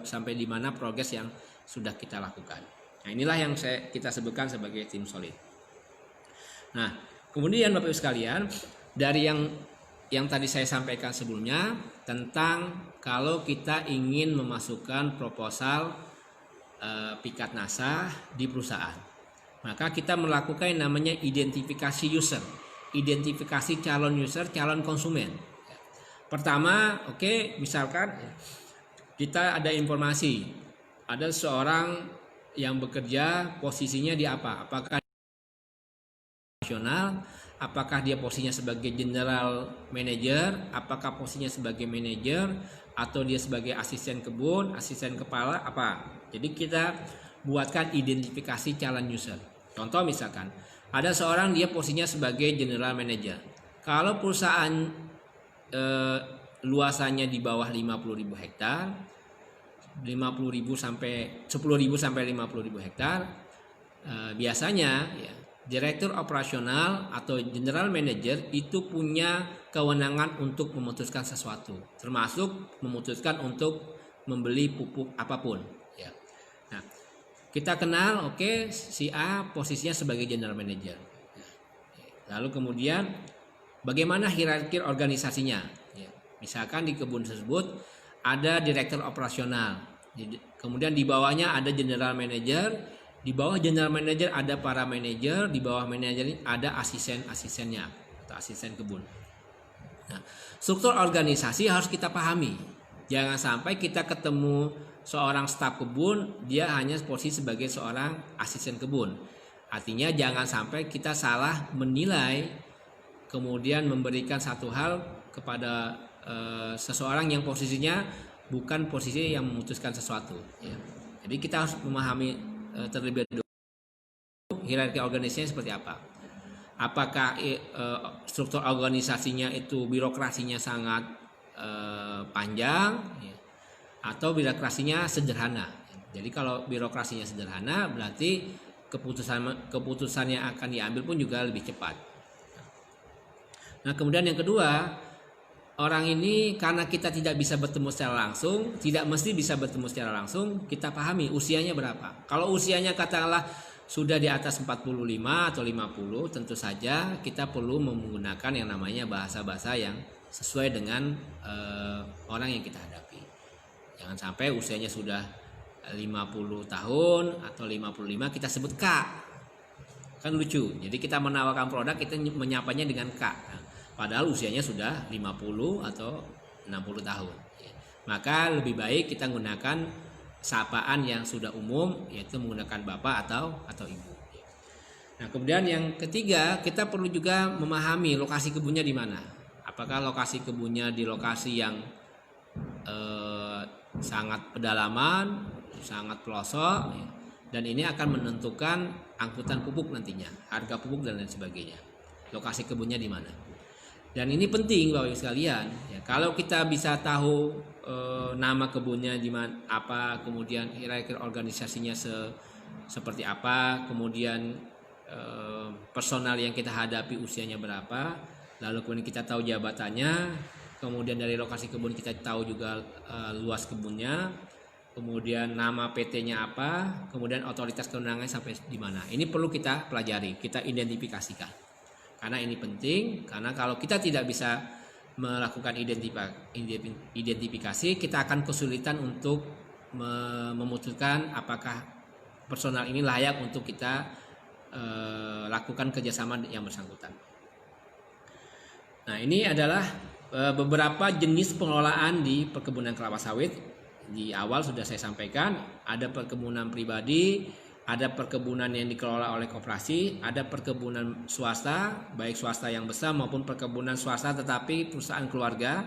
sampai di mana progres yang sudah kita lakukan. Nah, inilah yang kita sebutkan sebagai tim solid. Nah, kemudian Bapak Ibu sekalian, dari yang tadi saya sampaikan sebelumnya tentang kalau kita ingin memasukkan proposal pikat NASA di perusahaan, maka kita melakukan yang namanya identifikasi user, identifikasi calon user, calon konsumen. Pertama, misalkan kita ada informasi, ada seorang yang bekerja, posisinya di apa? Apakah nasional, apakah dia posisinya sebagai general manager, apakah posisinya sebagai manager, atau dia sebagai asisten kebun, asisten kepala, apa? Jadi kita buatkan identifikasi calon user. Contoh misalkan, ada seorang dia posisinya sebagai general manager. Kalau perusahaan luasannya di bawah 50.000 hektar, 50.000 sampai 10.000 sampai 50.000 hektar, biasanya ya, direktur operasional atau general manager itu punya kewenangan untuk memutuskan sesuatu, termasuk memutuskan untuk membeli pupuk apapun. Ya. Nah, kita kenal, si A posisinya sebagai general manager. Lalu kemudian bagaimana hierarki organisasinya? Ya. Misalkan di kebun tersebut ada direktur operasional, kemudian di bawahnya ada general manager, di bawah general manager ada para manajer, di bawah manajer ada asisten-asistennya atau asisten kebun. Nah, struktur organisasi harus kita pahami. Jangan sampai kita ketemu seorang staf kebun, dia hanya posisi sebagai seorang asisten kebun. Artinya jangan sampai kita salah menilai, kemudian memberikan satu hal kepada seseorang yang posisinya bukan posisi yang memutuskan sesuatu. Ya. Jadi kita harus memahami terlebih dahulu hierarki organisasinya seperti apa. Apakah struktur organisasinya itu birokrasinya sangat panjang, ya, atau birokrasinya sederhana. Jadi kalau birokrasinya sederhana berarti keputusan yang akan diambil pun juga lebih cepat. Nah, kemudian yang kedua, orang ini karena kita tidak bisa bertemu secara langsung, tidak mesti bisa bertemu secara langsung, kita pahami usianya berapa. Kalau usianya katakanlah sudah di atas 45 atau 50, tentu saja kita perlu menggunakan yang namanya bahasa-bahasa yang sesuai dengan orang yang kita hadapi. Jangan sampai usianya sudah 50 tahun atau 55 kita sebut Kak. Kan lucu. Jadi kita menawarkan produk, kita menyapanya dengan Kak. Padahal usianya sudah 50 atau 60 tahun. Maka lebih baik kita menggunakan sapaan yang sudah umum, yaitu menggunakan bapak atau ibu. Nah, kemudian yang ketiga, kita perlu juga memahami lokasi kebunnya di mana. Apakah lokasi kebunnya di lokasi yang sangat pedalaman, sangat pelosok, dan ini akan menentukan angkutan pupuk nantinya, harga pupuk dan lain sebagainya. Lokasi kebunnya di mana? Dan ini penting Bapak Ibu sekalian. Ya, kalau kita bisa tahu nama kebunnya di mana, apa, kemudian hierarki organisasinya seperti apa, kemudian personal yang kita hadapi usianya berapa, lalu kemudian kita tahu jabatannya, kemudian dari lokasi kebun kita tahu juga luas kebunnya, kemudian nama PT-nya apa, kemudian otoritas kewenangannya sampai di mana. Ini perlu kita pelajari, kita identifikasikan. Karena ini penting, karena kalau kita tidak bisa melakukan identifikasi, kita akan kesulitan untuk memutuskan apakah personal ini layak untuk kita lakukan kerjasama yang bersangkutan. Nah, ini adalah beberapa jenis pengelolaan di perkebunan kelapa sawit. Di awal sudah saya sampaikan, ada perkebunan pribadi, ada perkebunan yang dikelola oleh koperasi, ada perkebunan swasta, baik swasta yang besar maupun perkebunan swasta tetapi perusahaan keluarga,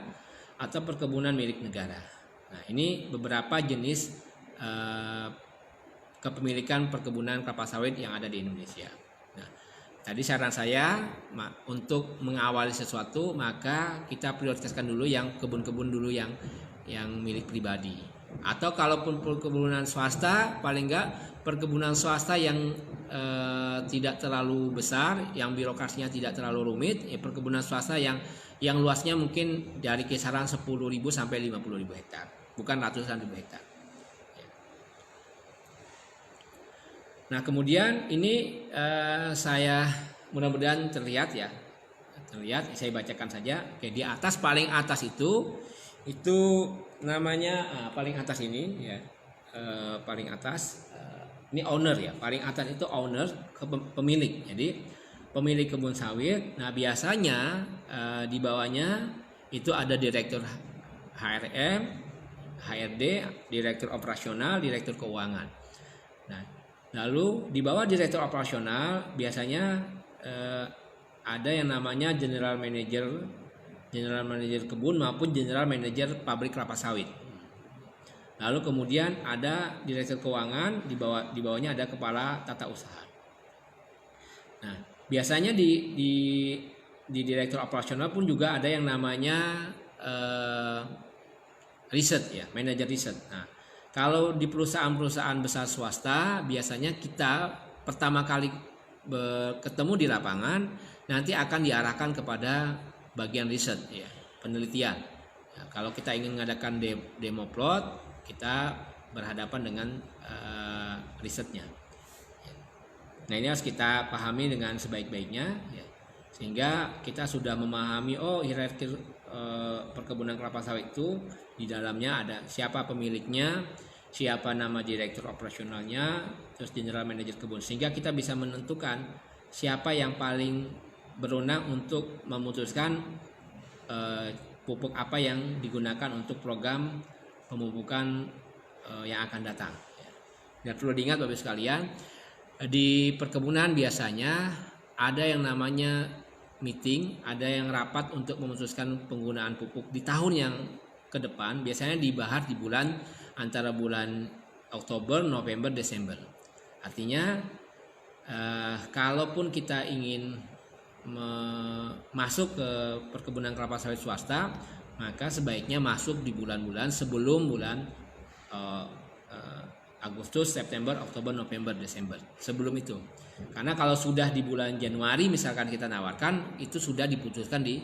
atau perkebunan milik negara. Nah, ini beberapa jenis kepemilikan perkebunan kelapa sawit yang ada di Indonesia. Nah, tadi saran saya untuk mengawali sesuatu, maka kita prioritaskan dulu yang kebun-kebun dulu yang milik pribadi. Atau kalaupun perkebunan swasta, paling enggak perkebunan swasta yang tidak terlalu besar, yang birokrasinya tidak terlalu rumit, ya perkebunan swasta yang luasnya mungkin dari kisaran 10.000 sampai 50.000 hektar, bukan ratusan ribu hektar. Nah, kemudian ini saya mudah-mudahan terlihat ya, saya bacakan saja. Oke, di atas, paling atas itu namanya paling atas ini ya, paling atas Ini owner ya, paling atas itu owner, pemilik. Jadi pemilik kebun sawit. Nah biasanya di bawahnya itu ada direktur HRM, HRD, direktur operasional, direktur keuangan. Nah lalu di bawah direktur operasional biasanya ada yang namanya general manager kebun maupun general manager pabrik kelapa sawit. Lalu kemudian ada direktur keuangan, di bawahnya ada kepala tata usaha. Nah, biasanya di direktur operasional pun juga ada yang namanya riset ya, manajer riset. Nah, kalau di perusahaan-perusahaan besar swasta biasanya kita pertama kali ketemu di lapangan nanti akan diarahkan kepada bagian riset ya, penelitian. Ya, kalau kita ingin mengadakan demo plot, kita berhadapan dengan risetnya. Nah ini harus kita pahami dengan sebaik-baiknya ya. Sehingga kita sudah memahami hierarki perkebunan kelapa sawit itu di dalamnya ada siapa pemiliknya, siapa nama direktur operasionalnya, terus general manager kebun, sehingga kita bisa menentukan siapa yang paling berwenang untuk memutuskan pupuk apa yang digunakan untuk program pemupukan yang akan datang. Dan perlu diingat Bapak sekalian, di perkebunan biasanya ada yang namanya meeting, ada yang rapat untuk memutuskan penggunaan pupuk di tahun yang ke depan. Biasanya dibahas di antara bulan Oktober, November, Desember. Artinya kalaupun kita ingin masuk ke perkebunan kelapa sawit swasta, maka sebaiknya masuk di bulan-bulan sebelum bulan Agustus, September, Oktober, November, Desember. Sebelum itu. Karena kalau sudah di bulan Januari misalkan kita nawarkan, itu sudah diputuskan di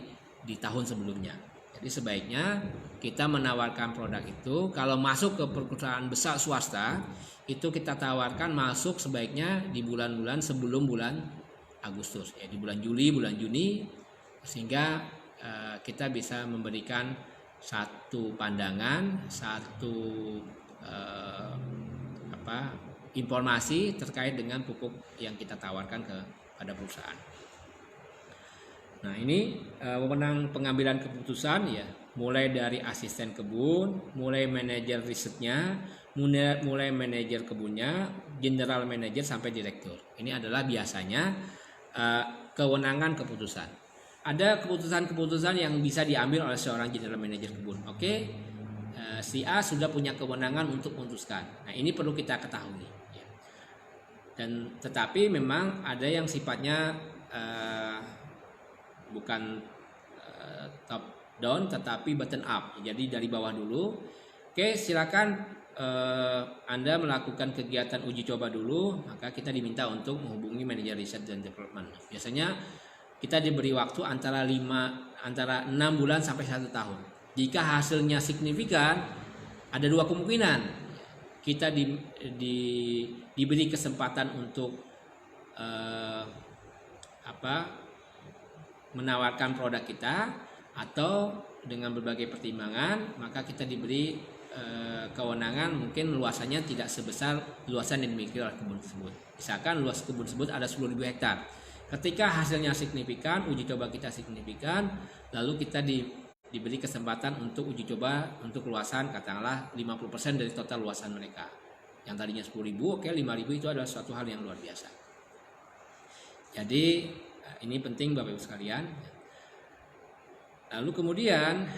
tahun sebelumnya. Jadi sebaiknya kita menawarkan produk itu, kalau masuk ke perusahaan besar swasta, itu kita tawarkan masuk sebaiknya di bulan-bulan sebelum bulan Agustus. Ya, di bulan Juli, bulan Juni, sehingga kita bisa memberikan satu pandangan, satu informasi terkait dengan pupuk yang kita tawarkan kepada perusahaan. Nah ini wewenang pengambilan keputusan ya, mulai dari asisten kebun, mulai manajer risetnya, mulai manajer kebunnya, general manager sampai direktur. Ini adalah biasanya kewenangan keputusan. Ada keputusan-keputusan yang bisa diambil oleh seorang general manager kebun. Oke, si A sudah punya kewenangan untuk memutuskan. Nah, ini perlu kita ketahui. Dan tetapi memang ada yang sifatnya bukan top down, tetapi bottom up. Jadi dari bawah dulu. Oke, silakan Anda melakukan kegiatan uji coba dulu. Maka kita diminta untuk menghubungi manajer riset dan development. Biasanya kita diberi waktu antara 6 bulan sampai 1 tahun. Jika hasilnya signifikan, ada 2 kemungkinan. Kita diberi kesempatan untuk menawarkan produk kita, atau dengan berbagai pertimbangan maka kita diberi kewenangan, mungkin luasannya tidak sebesar luasan yang dimiliki oleh kebun tersebut. Misalkan luas kebun tersebut ada 10.000 hektar. Ketika hasilnya signifikan, uji coba kita signifikan, lalu kita diberi kesempatan untuk uji coba untuk luasan katakanlah 50% dari total luasan mereka. Yang tadinya 10.000, oke 5.000 itu adalah suatu hal yang luar biasa. Jadi ini penting Bapak Ibu sekalian. Lalu kemudian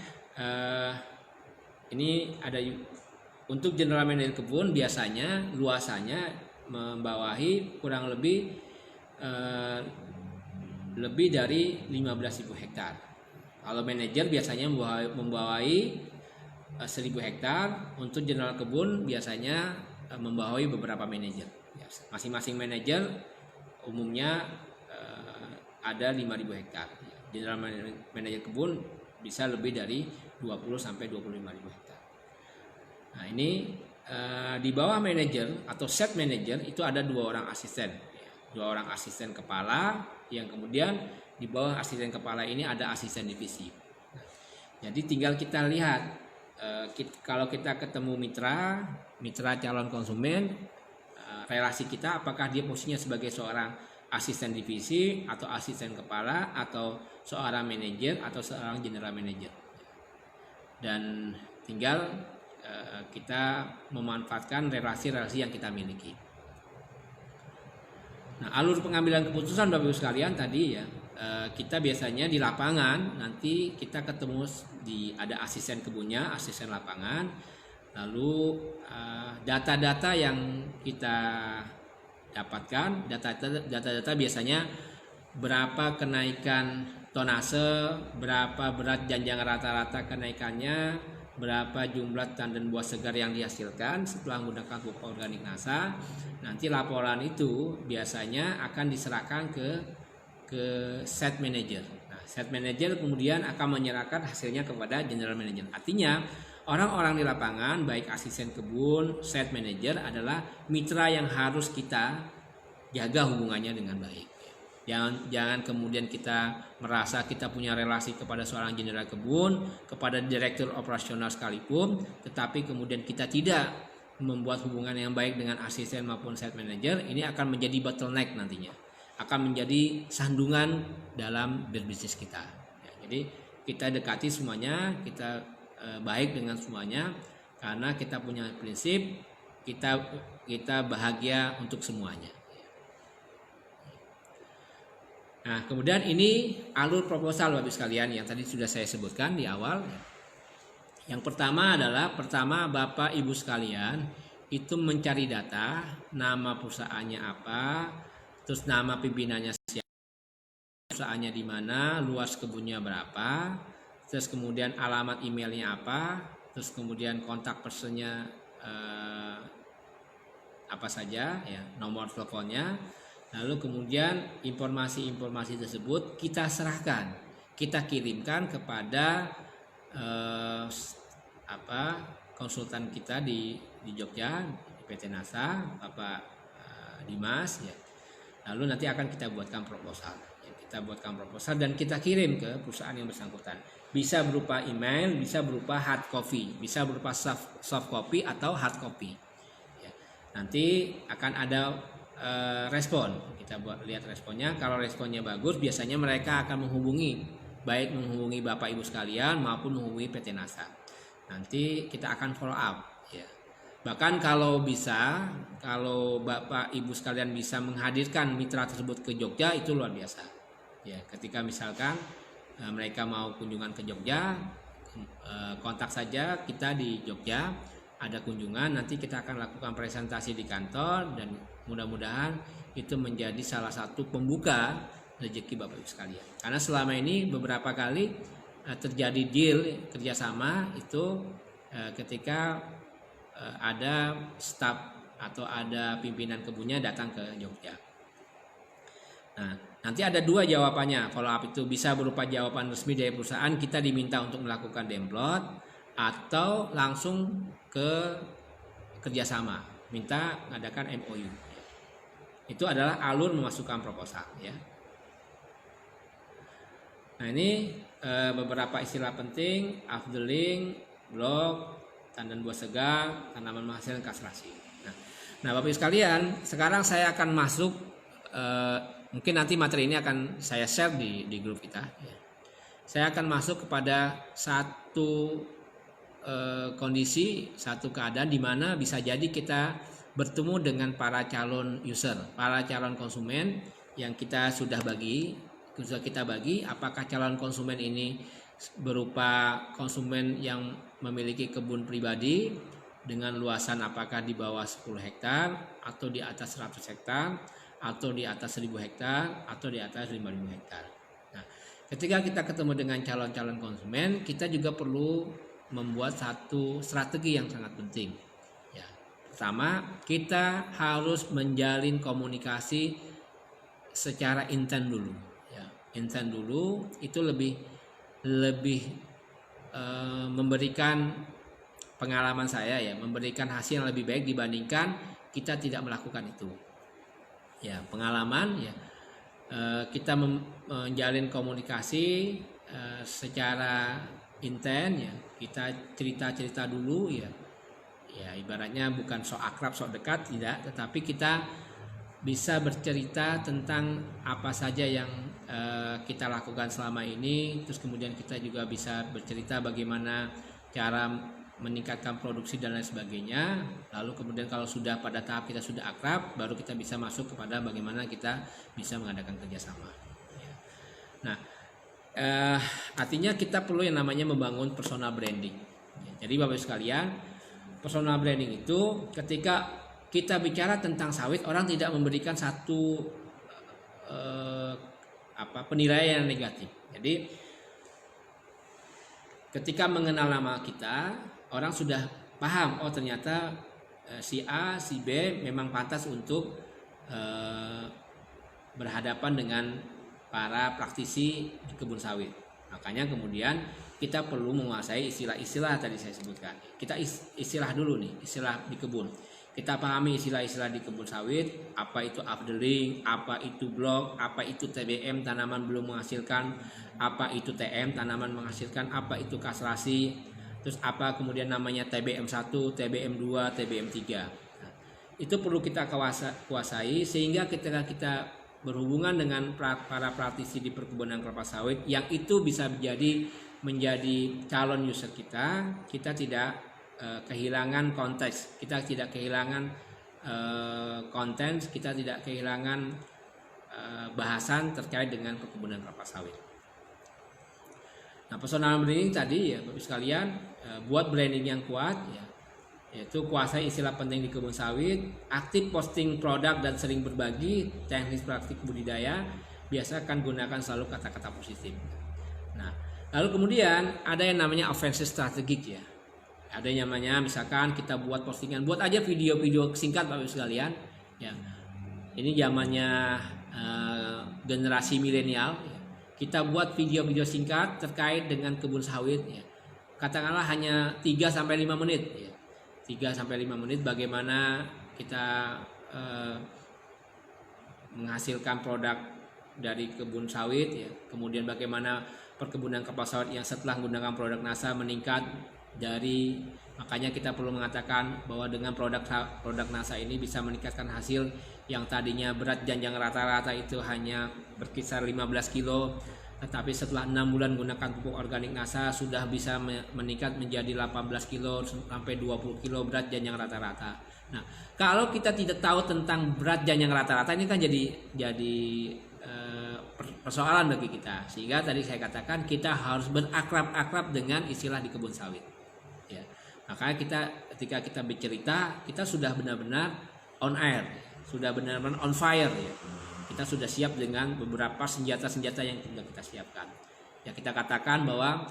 ini ada untuk general manager kebun, biasanya luasannya membawahi kurang lebih dari 15.000 hektar. Kalau manajer biasanya membawahi 1.000 hektar. Untuk general kebun biasanya membawahi beberapa manajer. Masing-masing manajer umumnya ada 5.000 hektar. General manajer kebun bisa lebih dari 20 sampai 25.000 hektar. Nah, ini di bawah manajer atau set manager itu ada 2 orang asisten. 2 orang asisten kepala, yang kemudian di bawah asisten kepala ini ada asisten divisi. Jadi tinggal kita lihat kalau kita ketemu mitra calon konsumen, relasi kita, apakah dia posisinya sebagai seorang asisten divisi atau asisten kepala atau seorang manajer atau seorang general manager. Dan tinggal kita memanfaatkan relasi-relasi yang kita miliki. Nah, alur pengambilan keputusan Bapak Ibu sekalian tadi ya, kita biasanya di lapangan nanti kita ketemu ada asisten kebunnya, asisten lapangan, lalu data-data yang kita dapatkan, data-data biasanya berapa kenaikan tonase, berapa berat janjang rata-rata kenaikannya, berapa jumlah tandan buah segar yang dihasilkan setelah menggunakan pupuk organik NASA. Nanti laporan itu biasanya akan diserahkan ke set manager. Nah, set manager kemudian akan menyerahkan hasilnya kepada general manager. Artinya orang-orang di lapangan, baik asisten kebun, set manager adalah mitra yang harus kita jaga hubungannya dengan baik. Jangan kemudian kita merasa kita punya relasi kepada seorang jenderal kebun, kepada direktur operasional sekalipun, tetapi kemudian kita tidak membuat hubungan yang baik dengan asisten maupun site manager, ini akan menjadi bottleneck nantinya, akan menjadi sandungan dalam berbisnis kita. Ya, jadi kita dekati semuanya, kita baik dengan semuanya, karena kita punya prinsip kita bahagia untuk semuanya. Nah, kemudian ini alur proposal Bapak Ibu sekalian yang tadi sudah saya sebutkan di awal. Yang pertama adalah Bapak Ibu sekalian itu mencari data, nama perusahaannya apa, terus nama pimpinannya siapa, perusahaannya di mana, luas kebunnya berapa, terus kemudian alamat emailnya apa, terus kemudian kontak personnya apa saja, ya, nomor teleponnya. Lalu kemudian informasi-informasi tersebut kita serahkan, kita kirimkan kepada konsultan kita di Jogja, di PT NASA, Bapak Dimas, ya. Lalu nanti akan kita buatkan proposal, ya, dan kita kirim ke perusahaan yang bersangkutan. Bisa berupa email, bisa berupa hard copy, bisa berupa soft copy atau hard copy. Ya. Nanti akan ada respon, kita lihat responnya. Kalau responnya bagus, biasanya mereka akan menghubungi, baik menghubungi Bapak Ibu sekalian maupun menghubungi PT NASA. Nanti kita akan follow up, ya. Bahkan kalau Bapak Ibu sekalian bisa menghadirkan mitra tersebut ke Jogja, itu luar biasa, ya. Ketika misalkan mereka mau kunjungan ke Jogja, kontak saja kita di Jogja, ada kunjungan, nanti kita akan lakukan presentasi di kantor, dan mudah-mudahan itu menjadi salah satu pembuka rezeki Bapak Ibu sekalian. Karena selama ini beberapa kali terjadi deal kerjasama itu ketika ada staf atau ada pimpinan kebunnya datang ke Jogja. Nah, nanti ada dua jawabannya. Follow up itu bisa berupa jawaban resmi dari perusahaan, kita diminta untuk melakukan demplot, atau langsung ke kerjasama, minta mengadakan MOU. Itu adalah alur memasukkan proposal, ya. Nah, ini beberapa istilah penting: afdeling, blok, tandan buah segar, tanaman menghasilkan kastrasi. Nah, Bapak Ibu sekalian, sekarang saya akan masuk, mungkin nanti materi ini akan saya share di grup kita, ya. Saya akan masuk kepada satu kondisi, satu keadaan di mana bisa jadi kita bertemu dengan para calon user, para calon konsumen yang kita kita bagi, apakah calon konsumen ini berupa konsumen yang memiliki kebun pribadi dengan luasan apakah di bawah 10 hektar atau di atas 100 hektar atau di atas 1000 hektar atau di atas 5000 hektar. Nah, ketika kita ketemu dengan calon-calon konsumen, kita juga perlu membuat satu strategi yang sangat penting. Ya, pertama, kita harus menjalin komunikasi secara intent dulu. Ya, intent dulu itu lebih memberikan pengalaman saya, ya, memberikan hasil yang lebih baik dibandingkan kita tidak melakukan itu. Ya, pengalaman, ya, kita menjalin komunikasi secara intent, ya, kita cerita dulu, ya, Ya, ibaratnya bukan sok akrab, sok dekat, tidak, tetapi kita bisa bercerita tentang apa saja yang kita lakukan selama ini. Terus kemudian kita juga bisa bercerita bagaimana cara meningkatkan produksi dan lain sebagainya. Lalu kemudian kalau sudah pada tahap kita sudah akrab, baru kita bisa masuk kepada bagaimana kita bisa mengadakan kerjasama. Nah, artinya kita perlu yang namanya membangun personal branding. Jadi Bapak Ibu sekalian, personal branding itu ketika kita bicara tentang sawit, orang tidak memberikan satu penilaian yang negatif. Jadi ketika mengenal nama kita, orang sudah paham, oh ternyata si A, si B memang pantas untuk berhadapan dengan para praktisi di kebun sawit. Makanya kemudian kita perlu menguasai istilah-istilah tadi saya sebutkan. Kita istilah dulu nih, istilah di kebun. Kita pahami istilah-istilah di kebun sawit, apa itu updeling, apa itu blok, apa itu TBM, tanaman belum menghasilkan, apa itu TM, tanaman menghasilkan, apa itu kastrasi, terus apa kemudian namanya TBM1, TBM2, TBM3. Nah, itu perlu kita kuasai sehingga ketika kita berhubungan dengan para praktisi di perkebunan kelapa sawit yang itu bisa menjadi calon user kita tidak kehilangan konteks, kita tidak kehilangan konten, kita tidak kehilangan bahasan terkait dengan perkebunan kelapa sawit. Nah, personal branding tadi ya Bapak sekalian, buat branding yang kuat ya, yaitu kuasai istilah penting di kebun sawit, aktif posting produk dan sering berbagi teknis praktik budidaya, biasakan gunakan selalu kata-kata positif. Nah, lalu kemudian ada yang namanya offensive strategik ya. Ada yang namanya misalkan kita buat postingan, buat aja video-video singkat Bapak sekalian ya. Ini zamannya generasi milenial ya. Kita buat video-video singkat terkait dengan kebun sawit ya. Katakanlah hanya 3 sampai 5 menit ya. 3 sampai 5 menit bagaimana kita menghasilkan produk dari kebun sawit ya. Kemudian bagaimana perkebunan kelapa sawit yang setelah menggunakan produk NASA meningkat dari, makanya kita perlu mengatakan bahwa dengan produk NASA ini bisa meningkatkan hasil yang tadinya berat janjang rata-rata itu hanya berkisar 15 kilo, tetapi setelah 6 bulan menggunakan pupuk organik NASA sudah bisa meningkat menjadi 18 kilo sampai 20 kilo berat janjang rata-rata. Nah, kalau kita tidak tahu tentang berat janjang rata-rata ini kan jadi persoalan bagi kita. Sehingga tadi saya katakan kita harus berakrab-akrab dengan istilah di kebun sawit. Ya. Makanya ketika kita bercerita, kita sudah benar-benar on air, sudah benar-benar on fire ya. Kita sudah siap dengan beberapa senjata-senjata yang sudah kita siapkan. Ya, kita katakan bahwa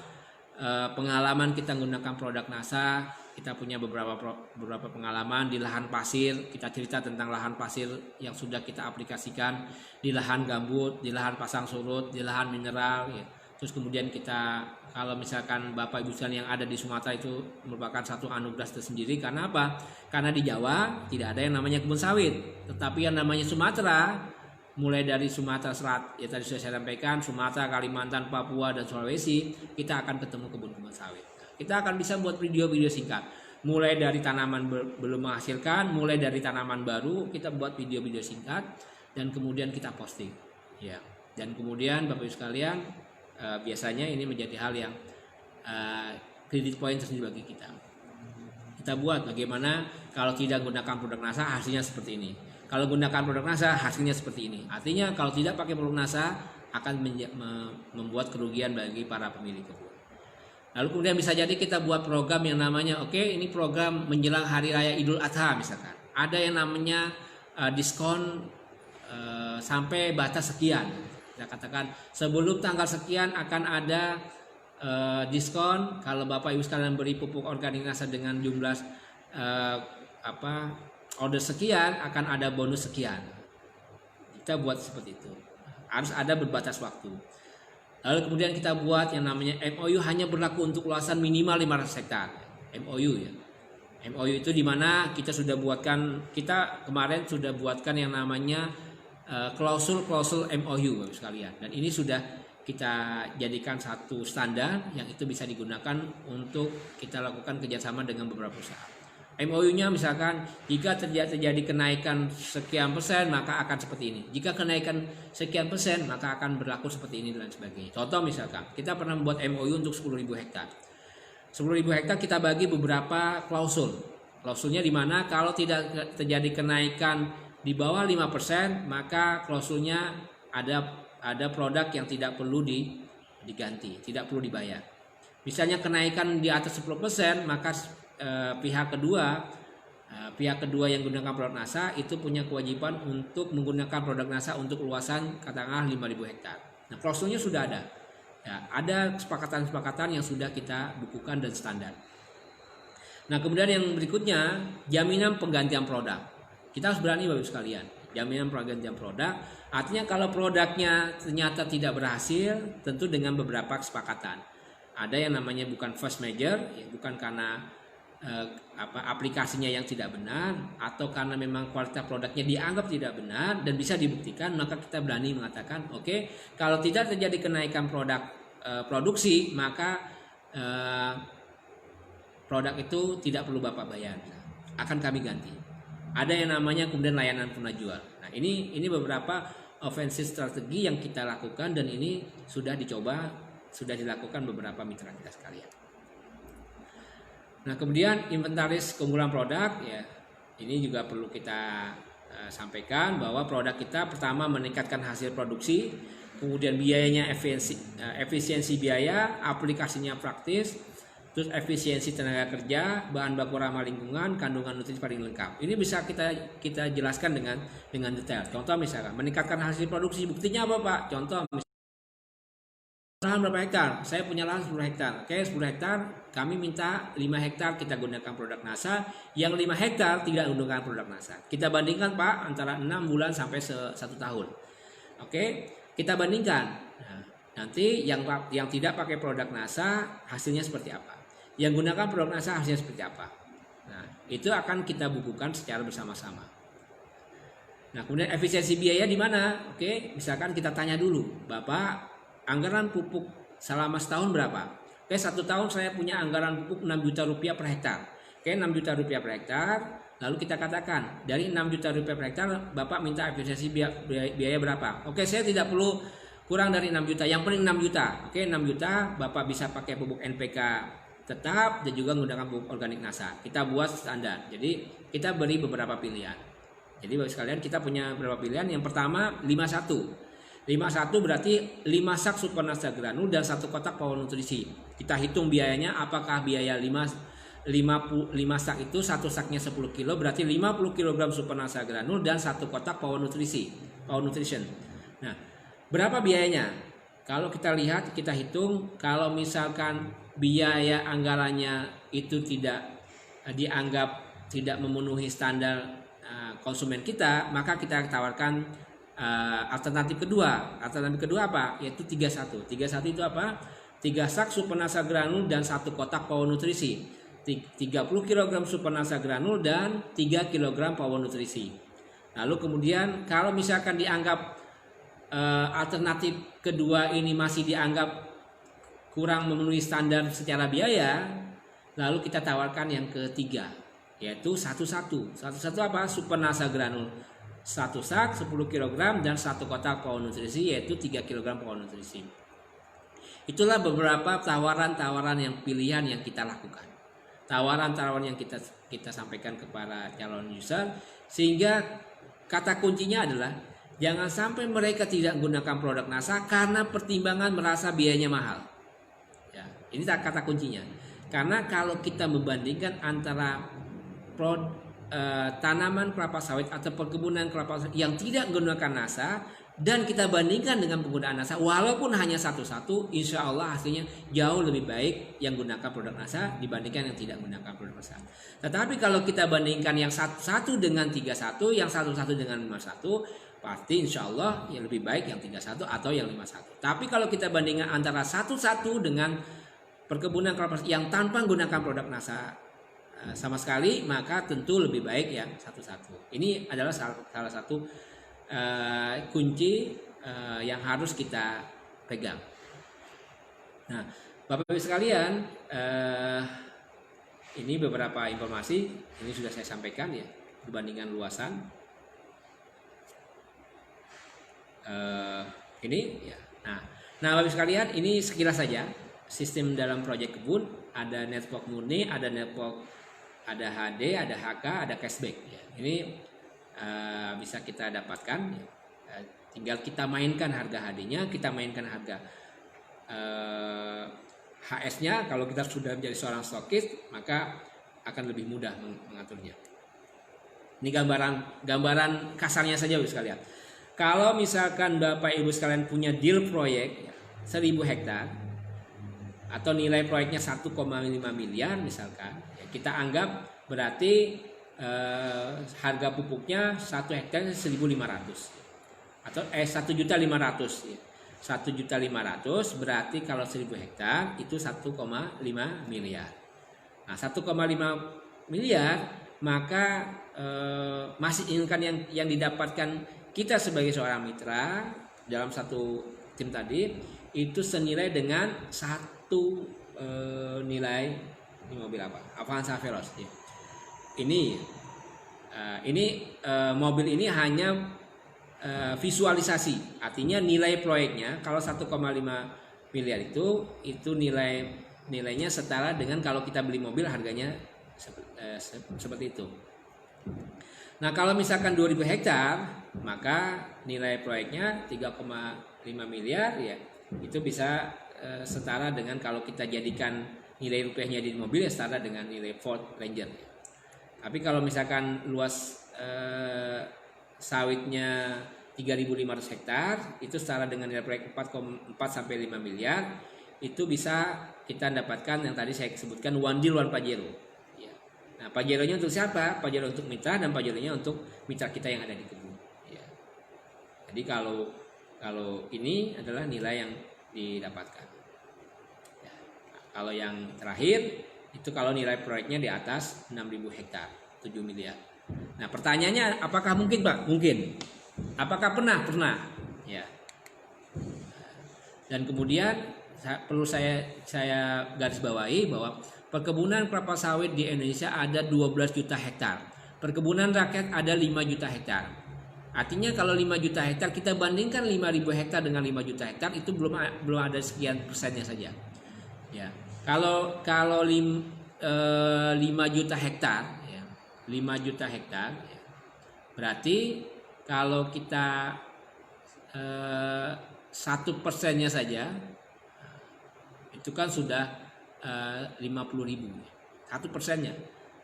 pengalaman kita menggunakan produk NASA, kita punya beberapa pengalaman di lahan pasir. Kita cerita tentang lahan pasir yang sudah kita aplikasikan di lahan gambut, di lahan pasang surut, di lahan mineral ya. Terus kemudian kita, kalau misalkan Bapak Ibu sekalian yang ada di Sumatera itu merupakan satu anugerah tersendiri. Karena apa? Karena di Jawa tidak ada yang namanya kebun sawit, tetapi yang namanya Sumatera, mulai dari Sumatera Selatan, ya tadi sudah saya sampaikan, Sumatera, Kalimantan, Papua, dan Sulawesi, kita akan ketemu kebun-kebun sawit. Kita akan bisa buat video-video singkat, mulai dari tanaman belum menghasilkan, mulai dari tanaman baru, kita buat video-video singkat, dan kemudian kita posting. Ya. Dan kemudian Bapak Ibu sekalian, biasanya ini menjadi hal yang credit point tersendiri bagi kita. Kita buat bagaimana kalau tidak gunakan produk NASA hasilnya seperti ini. Kalau gunakan produk NASA hasilnya seperti ini. Artinya kalau tidak pakai produk NASA akan membuat kerugian bagi para pemilik kebun. Lalu kemudian bisa jadi kita buat program yang namanya ini program menjelang Hari Raya Idul Adha misalkan. Ada yang namanya diskon sampai batas sekian. Kita katakan sebelum tanggal sekian akan ada diskon. Kalau Bapak Ibu sekalian beri pupuk organik NASA dengan jumlah order sekian akan ada bonus sekian. Kita buat seperti itu. Harus ada berbatas waktu. Lalu kemudian kita buat yang namanya MOU hanya berlaku untuk luasan minimal 500 hektar. MOU ya. MOU itu dimana kita sudah buatkan, kita kemarin sudah buatkan yang namanya klausul MOU Bapak sekalian. Dan ini sudah kita jadikan satu standar yang itu bisa digunakan untuk kita lakukan kerjasama dengan beberapa perusahaan. MOU-nya misalkan jika terjadi kenaikan sekian persen maka akan seperti ini. Jika kenaikan sekian persen maka akan berlaku seperti ini dan sebagainya. Contoh misalkan kita pernah membuat MOU untuk 10.000 hektar. 10.000 hektar kita bagi beberapa klausul. Klausulnya di mana kalau tidak terjadi kenaikan di bawah 5% maka klausulnya ada produk yang tidak perlu diganti, tidak perlu dibayar. Misalnya kenaikan di atas 10% maka pihak kedua yang menggunakan produk NASA itu punya kewajiban untuk menggunakan produk NASA untuk luasan katakanlah 5.000 hektar. Nah, klausulnya sudah ada. Ya, ada kesepakatan-kesepakatan yang sudah kita bukukan dan standar. Nah, kemudian yang berikutnya jaminan penggantian produk. Kita harus berani Bapak sekalian. Jaminan penggantian produk artinya kalau produknya ternyata tidak berhasil, tentu dengan beberapa kesepakatan. Ada yang namanya bukan force majeure, ya, bukan karena aplikasinya yang tidak benar atau karena memang kualitas produknya dianggap tidak benar dan bisa dibuktikan, maka kita berani mengatakan oke, kalau tidak terjadi kenaikan produksi maka produk itu tidak perlu Bapak bayar, akan kami ganti. Ada yang namanya kemudian layanan punah jual. Nah, ini beberapa offensive strategi yang kita lakukan dan ini sudah dilakukan beberapa mitra kita sekalian. Nah, kemudian inventaris keunggulan produk, ya ini juga perlu kita sampaikan bahwa produk kita pertama meningkatkan hasil produksi, kemudian biayanya efisiensi biaya, aplikasinya praktis, terus efisiensi tenaga kerja, bahan baku ramah lingkungan, kandungan nutrisi paling lengkap. Ini bisa kita jelaskan dengan detail. Contoh misalkan meningkatkan hasil produksi, buktinya apa Pak? Contoh lahan berapa hektar? Saya punya lahan 10 hektar. Oke, 10 hektar kami minta 5 hektar kita gunakan produk NASA, yang 5 hektar tidak menggunakan produk NASA. Kita bandingkan Pak antara 6 bulan sampai 1 tahun. Oke, kita bandingkan. Nah, nanti yang tidak pakai produk NASA hasilnya seperti apa? Yang gunakan produk NASA hasilnya seperti apa? Nah, itu akan kita bukukan secara bersama-sama. Nah, kemudian efisiensi biaya di mana? Oke, misalkan kita tanya dulu, Bapak anggaran pupuk selama setahun berapa? Oke, 1 tahun saya punya anggaran pupuk 6 juta rupiah per hektar. Oke, 6 juta rupiah per hektar. Lalu kita katakan dari 6 juta rupiah per hektar Bapak minta efisiensi biaya berapa? Oke, saya tidak perlu kurang dari 6 juta. Yang paling 6 juta. Oke, 6 juta Bapak bisa pakai pupuk NPK tetap dan juga menggunakan pupuk organik NASA. Kita buat standar. Jadi kita beri beberapa pilihan. Jadi Bapak sekalian kita punya beberapa pilihan. Yang pertama 51. 51 berarti 5 sak super NASA granul dan 1 kotak power nutrisi. Kita hitung biayanya, apakah biaya 5 sak itu 1 saknya 10 kilo berarti 50 kg super NASA granul dan 1 kotak power nutrition. Nah, berapa biayanya? Kalau kita lihat, kita hitung, kalau misalkan biaya anggarannya itu tidak dianggap tidak memenuhi standar konsumen kita, maka kita tawarkan alternatif kedua apa? Yaitu 31. 31 itu apa? 3 sak super NASA granul dan 1 kotak power nutrisi. 30 kg super NASA granul dan 3 kg power nutrisi. Lalu kemudian kalau misalkan dianggap alternatif kedua ini masih dianggap kurang memenuhi standar secara biaya, lalu kita tawarkan yang ketiga, yaitu 11. 11 apa? Super NASA granul 1 sak 10 kg dan 1 kotak power nutrisi, yaitu 3 kg power nutrisi. Itulah beberapa tawaran-tawaran yang pilihan yang kita lakukan. Tawaran-tawaran yang kita sampaikan kepada calon user, sehingga kata kuncinya adalah jangan sampai mereka tidak menggunakan produk NASA karena pertimbangan merasa biayanya mahal. Ya, ini kata kuncinya. Karena kalau kita membandingkan antara tanaman kelapa sawit atau perkebunan kelapa sawit yang tidak menggunakan NASA dan kita bandingkan dengan penggunaan NASA, walaupun hanya satu-satu, insya Allah hasilnya jauh lebih baik yang gunakan produk NASA dibandingkan yang tidak menggunakan produk NASA. Tetapi kalau kita bandingkan yang satu dengan 31, yang satu dengan 51, pasti insya Allah yang lebih baik yang 31 atau yang 51. Tapi kalau kita bandingkan antara satu dengan perkebunan kelapa sawit yang tanpa menggunakan produk NASA sama sekali, maka tentu lebih baik yang satu. Ini adalah salah satu kunci yang harus kita pegang. Nah, Bapak Ibu sekalian, ini beberapa informasi ini sudah saya sampaikan ya, perbandingan luasan. Ini ya. Nah, Bapak sekalian, ini sekilas saja sistem dalam proyek kebun. Ada network murni, ada network, ada HD, ada HK, ada cashback. Ya. Ini bisa kita dapatkan. Ya. Tinggal kita mainkan harga HD-nya, kita mainkan harga HS-nya. Kalau kita sudah menjadi seorang stokis, maka akan lebih mudah mengaturnya. Ini gambaran kasarnya saja Bapak sekalian. Kalau misalkan Bapak Ibu sekalian punya deal proyek ya, 1000 hektar atau nilai proyeknya 1,5 miliar misalkan, ya, kita anggap berarti harga pupuknya 1 hektar 1.500 atau 1.500.000 ya. 1.500.000 berarti kalau 1000 hektar itu 1,5 miliar. Nah, 1,5 miliar maka masih income yang didapatkan kita sebagai seorang mitra dalam satu tim tadi itu senilai dengan satu nilai ini mobil apa? Avanza Veloz. Ya. Ini mobil ini hanya visualisasi, artinya nilai proyeknya kalau 1,5 miliar itu nilainya setara dengan kalau kita beli mobil harganya seperti itu. Nah, kalau misalkan 2000 hektar, maka nilai proyeknya 3,5 miliar ya. Itu bisa setara dengan kalau kita jadikan nilai rupiahnya di mobil ya setara dengan nilai Ford Ranger. Tapi kalau misalkan luas sawitnya 3.500 hektar, itu setara dengan nilai proyek 4,4 sampai 5 miliar, itu bisa kita dapatkan yang tadi saya sebutkan one deal one pajero. Nah, pajeronya untuk siapa? Pajero untuk mitra dan pajeronya untuk mitra kita yang ada di kebun. Ya. Jadi kalau ini adalah nilai yang didapatkan. Ya. Nah, kalau yang terakhir itu kalau nilai proyeknya di atas 6.000 hektar, 7 miliar. Nah, pertanyaannya apakah mungkin, Pak? Mungkin. Apakah pernah? Pernah. Ya. Dan kemudian perlu saya garis bawahi bahwa perkebunan kelapa sawit di Indonesia ada 12 juta hektar. Perkebunan rakyat ada 5 juta hektar. Artinya kalau 5 juta hektar kita bandingkan 5.000 hektar dengan 5 juta hektar itu belum ada sekian persennya saja. Ya. Kalau 5 juta hektar ya, 5 juta hektar ya, berarti kalau kita 1%-nya saja itu kan sudah 50.000 1%-nya.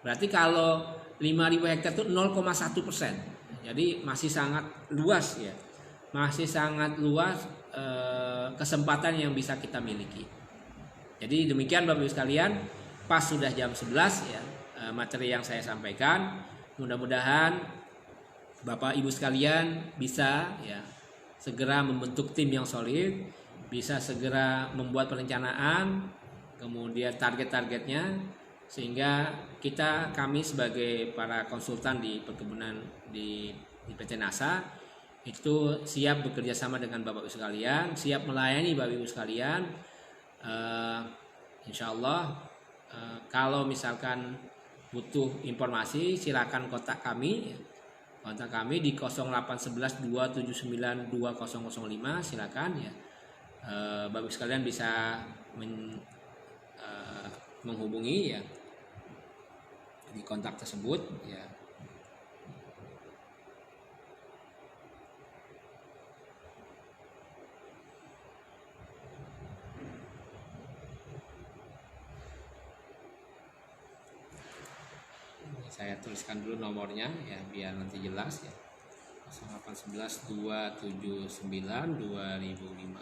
Berarti kalau 5.000 hektar itu 0,1%. Jadi masih sangat luas ya. Masih sangat luas kesempatan yang bisa kita miliki. Jadi demikian Bapak Ibu sekalian, pas sudah jam 11 ya materi yang saya sampaikan. Mudah-mudahan Bapak Ibu sekalian bisa ya segera membentuk tim yang solid, bisa segera membuat perencanaan, kemudian target-targetnya, sehingga kami sebagai para konsultan di perkebunan di PT NASA itu siap bekerja sama dengan Bapak Ibu sekalian, siap melayani Bapak Ibu sekalian. Insya Allah kalau misalkan butuh informasi silakan kontak kami. Kontak kami di 0811 279 2005, silakan ya. Bapak sekalian bisa menghubungi ya di kontak tersebut ya. Saya tuliskan dulu nomornya ya biar nanti jelas ya. 0811 279 2005.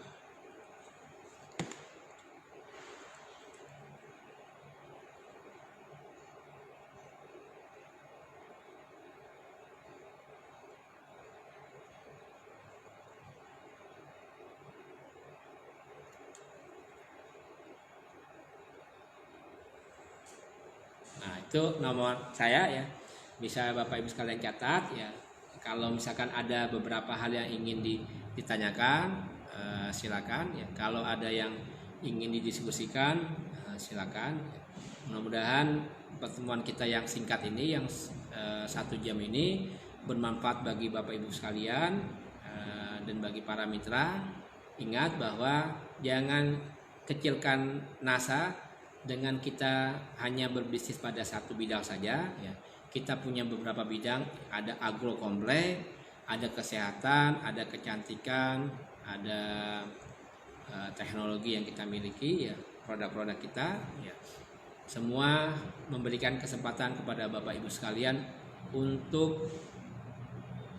Itu nomor saya ya, bisa Bapak Ibu sekalian catat ya. Kalau misalkan ada beberapa hal yang ingin ditanyakan silakan ya. Kalau ada yang ingin didiskusikan silakan. Mudah-mudahan pertemuan kita yang singkat ini, yang 1 jam ini bermanfaat bagi Bapak Ibu sekalian dan bagi para mitra. Ingat bahwa jangan kecilkan NASA dengan kita hanya berbisnis pada satu bidang saja ya. Kita punya beberapa bidang, ada agro kompleks, ada kesehatan, ada kecantikan, ada teknologi yang kita miliki ya, produk-produk kita ya. Semua memberikan kesempatan kepada Bapak Ibu sekalian untuk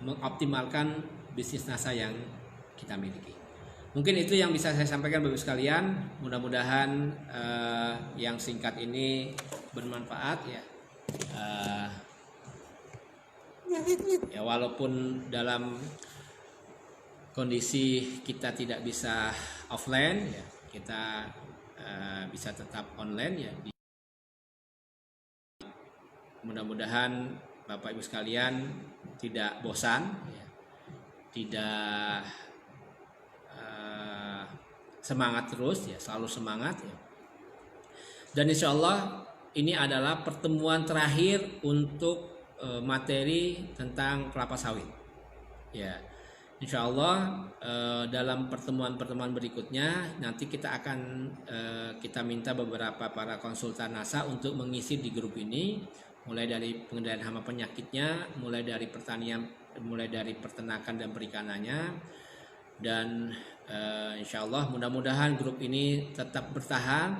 mengoptimalkan bisnis NASA yang kita miliki. Mungkin itu yang bisa saya sampaikan Bapak Ibu sekalian. Mudah-mudahan yang singkat ini bermanfaat ya. Ya walaupun dalam kondisi kita tidak bisa offline ya, kita bisa tetap online ya. Mudah-mudahan Bapak Ibu sekalian tidak bosan ya, tidak semangat terus ya, selalu semangat ya. Dan insya Allah ini adalah pertemuan terakhir untuk materi tentang kelapa sawit ya. Insya Allah dalam pertemuan-pertemuan berikutnya nanti kita akan kita minta beberapa para konsultan NASA untuk mengisi di grup ini, mulai dari pengendalian hama penyakitnya, mulai dari pertanian, mulai dari peternakan dan perikanannya. Dan insya Allah mudah-mudahan grup ini tetap bertahan,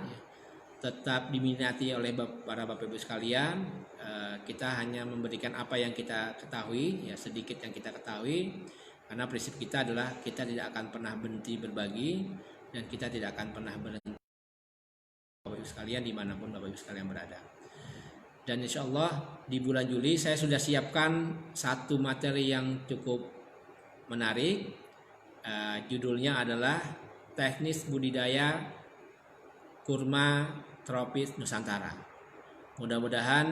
tetap diminati oleh para Bapak Ibu sekalian. Kita hanya memberikan apa yang kita ketahui ya, sedikit yang kita ketahui, karena prinsip kita adalah kita tidak akan pernah berhenti berbagi dan kita tidak akan pernah berhenti Bapak Ibu sekalian dimanapun Bapak Ibu sekalian berada. Dan insya Allah di bulan Juli saya sudah siapkan satu materi yang cukup menarik. Judulnya adalah teknis budidaya kurma tropis Nusantara. Mudah-mudahan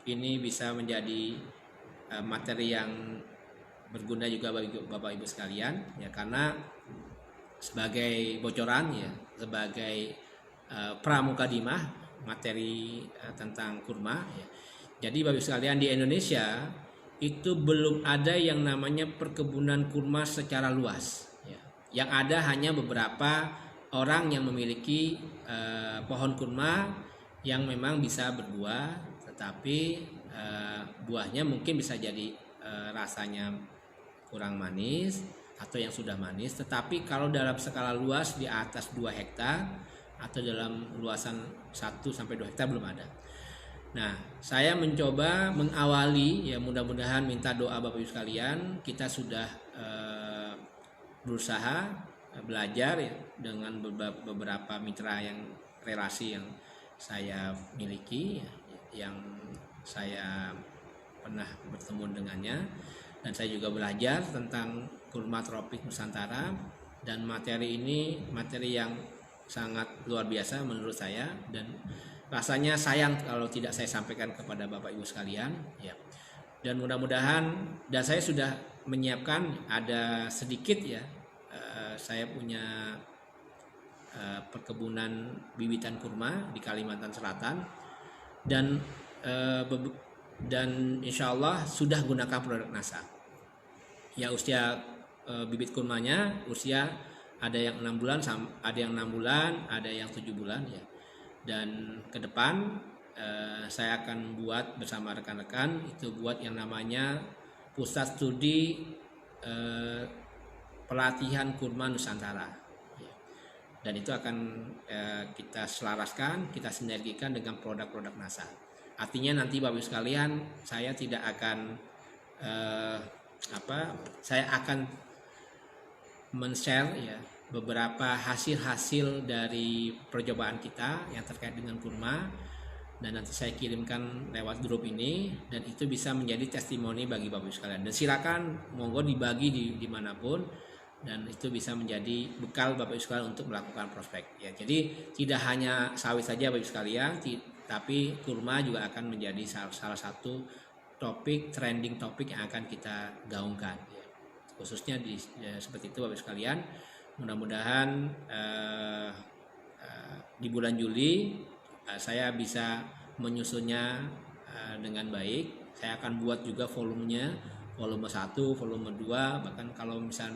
ini bisa menjadi materi yang berguna juga bagi Bapak Ibu sekalian ya, karena sebagai bocoran ya, sebagai pramukadimah materi tentang kurma ya. Jadi Bapak Ibu sekalian, di Indonesia itu belum ada yang namanya perkebunan kurma secara luas ya. Yang ada hanya beberapa orang yang memiliki pohon kurma yang memang bisa berbuah, tetapi buahnya mungkin bisa jadi rasanya kurang manis atau yang sudah manis. Tetapi kalau dalam skala luas di atas 2 hektar atau dalam luasan 1-2 hektar belum ada. Nah, saya mencoba mengawali ya, mudah-mudahan minta doa Bapak Ibu sekalian. Kita sudah berusaha belajar ya, dengan beberapa mitra yang relasi yang saya miliki ya, yang saya pernah bertemu dengannya, dan saya juga belajar tentang kurma tropis Nusantara. Dan materi ini materi yang sangat luar biasa menurut saya, dan rasanya sayang kalau tidak saya sampaikan kepada Bapak Ibu sekalian ya. Dan mudah-mudahan, dan saya sudah menyiapkan ada sedikit ya, saya punya perkebunan bibitan kurma di Kalimantan Selatan, dan insya Allah sudah gunakan produk NASA ya. Usia bibit kurmanya usia ada yang 6 bulan, ada yang 6 bulan, ada yang 7 bulan ya. Dan ke depan saya akan buat bersama rekan-rekan itu, buat yang namanya pusat studi pelatihan kurma Nusantara. Dan itu akan kita selaraskan, kita sinergikan dengan produk-produk NASA. Artinya nanti Bapak Ibu sekalian, saya tidak akan saya akan men-share ya beberapa hasil-hasil dari percobaan kita yang terkait dengan kurma, dan nanti saya kirimkan lewat grup ini, dan itu bisa menjadi testimoni bagi Bapak Ibu sekalian. Dan silakan monggo dibagi dimanapun, dan itu bisa menjadi bekal Bapak Ibu sekalian untuk melakukan prospek ya. Jadi tidak hanya sawit saja Bapak Ibu sekalian, tapi kurma juga akan menjadi salah satu topik, trending topik yang akan kita gaungkan ya. Khususnya seperti itu Bapak Ibu sekalian. Mudah-mudahan di bulan Juli saya bisa menyusunnya dengan baik. Saya akan buat juga volumenya, volume 1, volume 2, bahkan kalau misal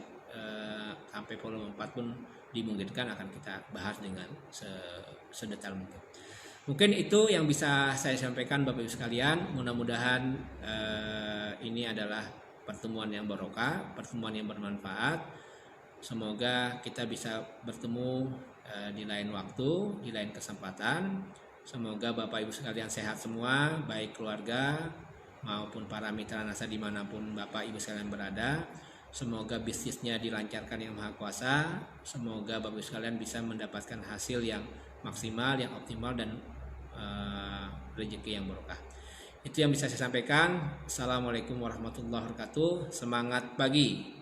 sampai volume 4 pun dimungkinkan akan kita bahas dengan sedetail mungkin. Mungkin itu yang bisa saya sampaikan Bapak Ibu sekalian. Mudah-mudahan ini adalah pertemuan yang barokah, pertemuan yang bermanfaat. Semoga kita bisa bertemu di lain waktu, di lain kesempatan. Semoga Bapak Ibu sekalian sehat semua, baik keluarga maupun para mitra NASA dimanapun Bapak Ibu sekalian berada. Semoga bisnisnya dilancarkan yang Maha Kuasa. Semoga Bapak Ibu sekalian bisa mendapatkan hasil yang maksimal, yang optimal, dan rezeki yang barokah. Itu yang bisa saya sampaikan. Assalamualaikum warahmatullahi wabarakatuh. Semangat pagi.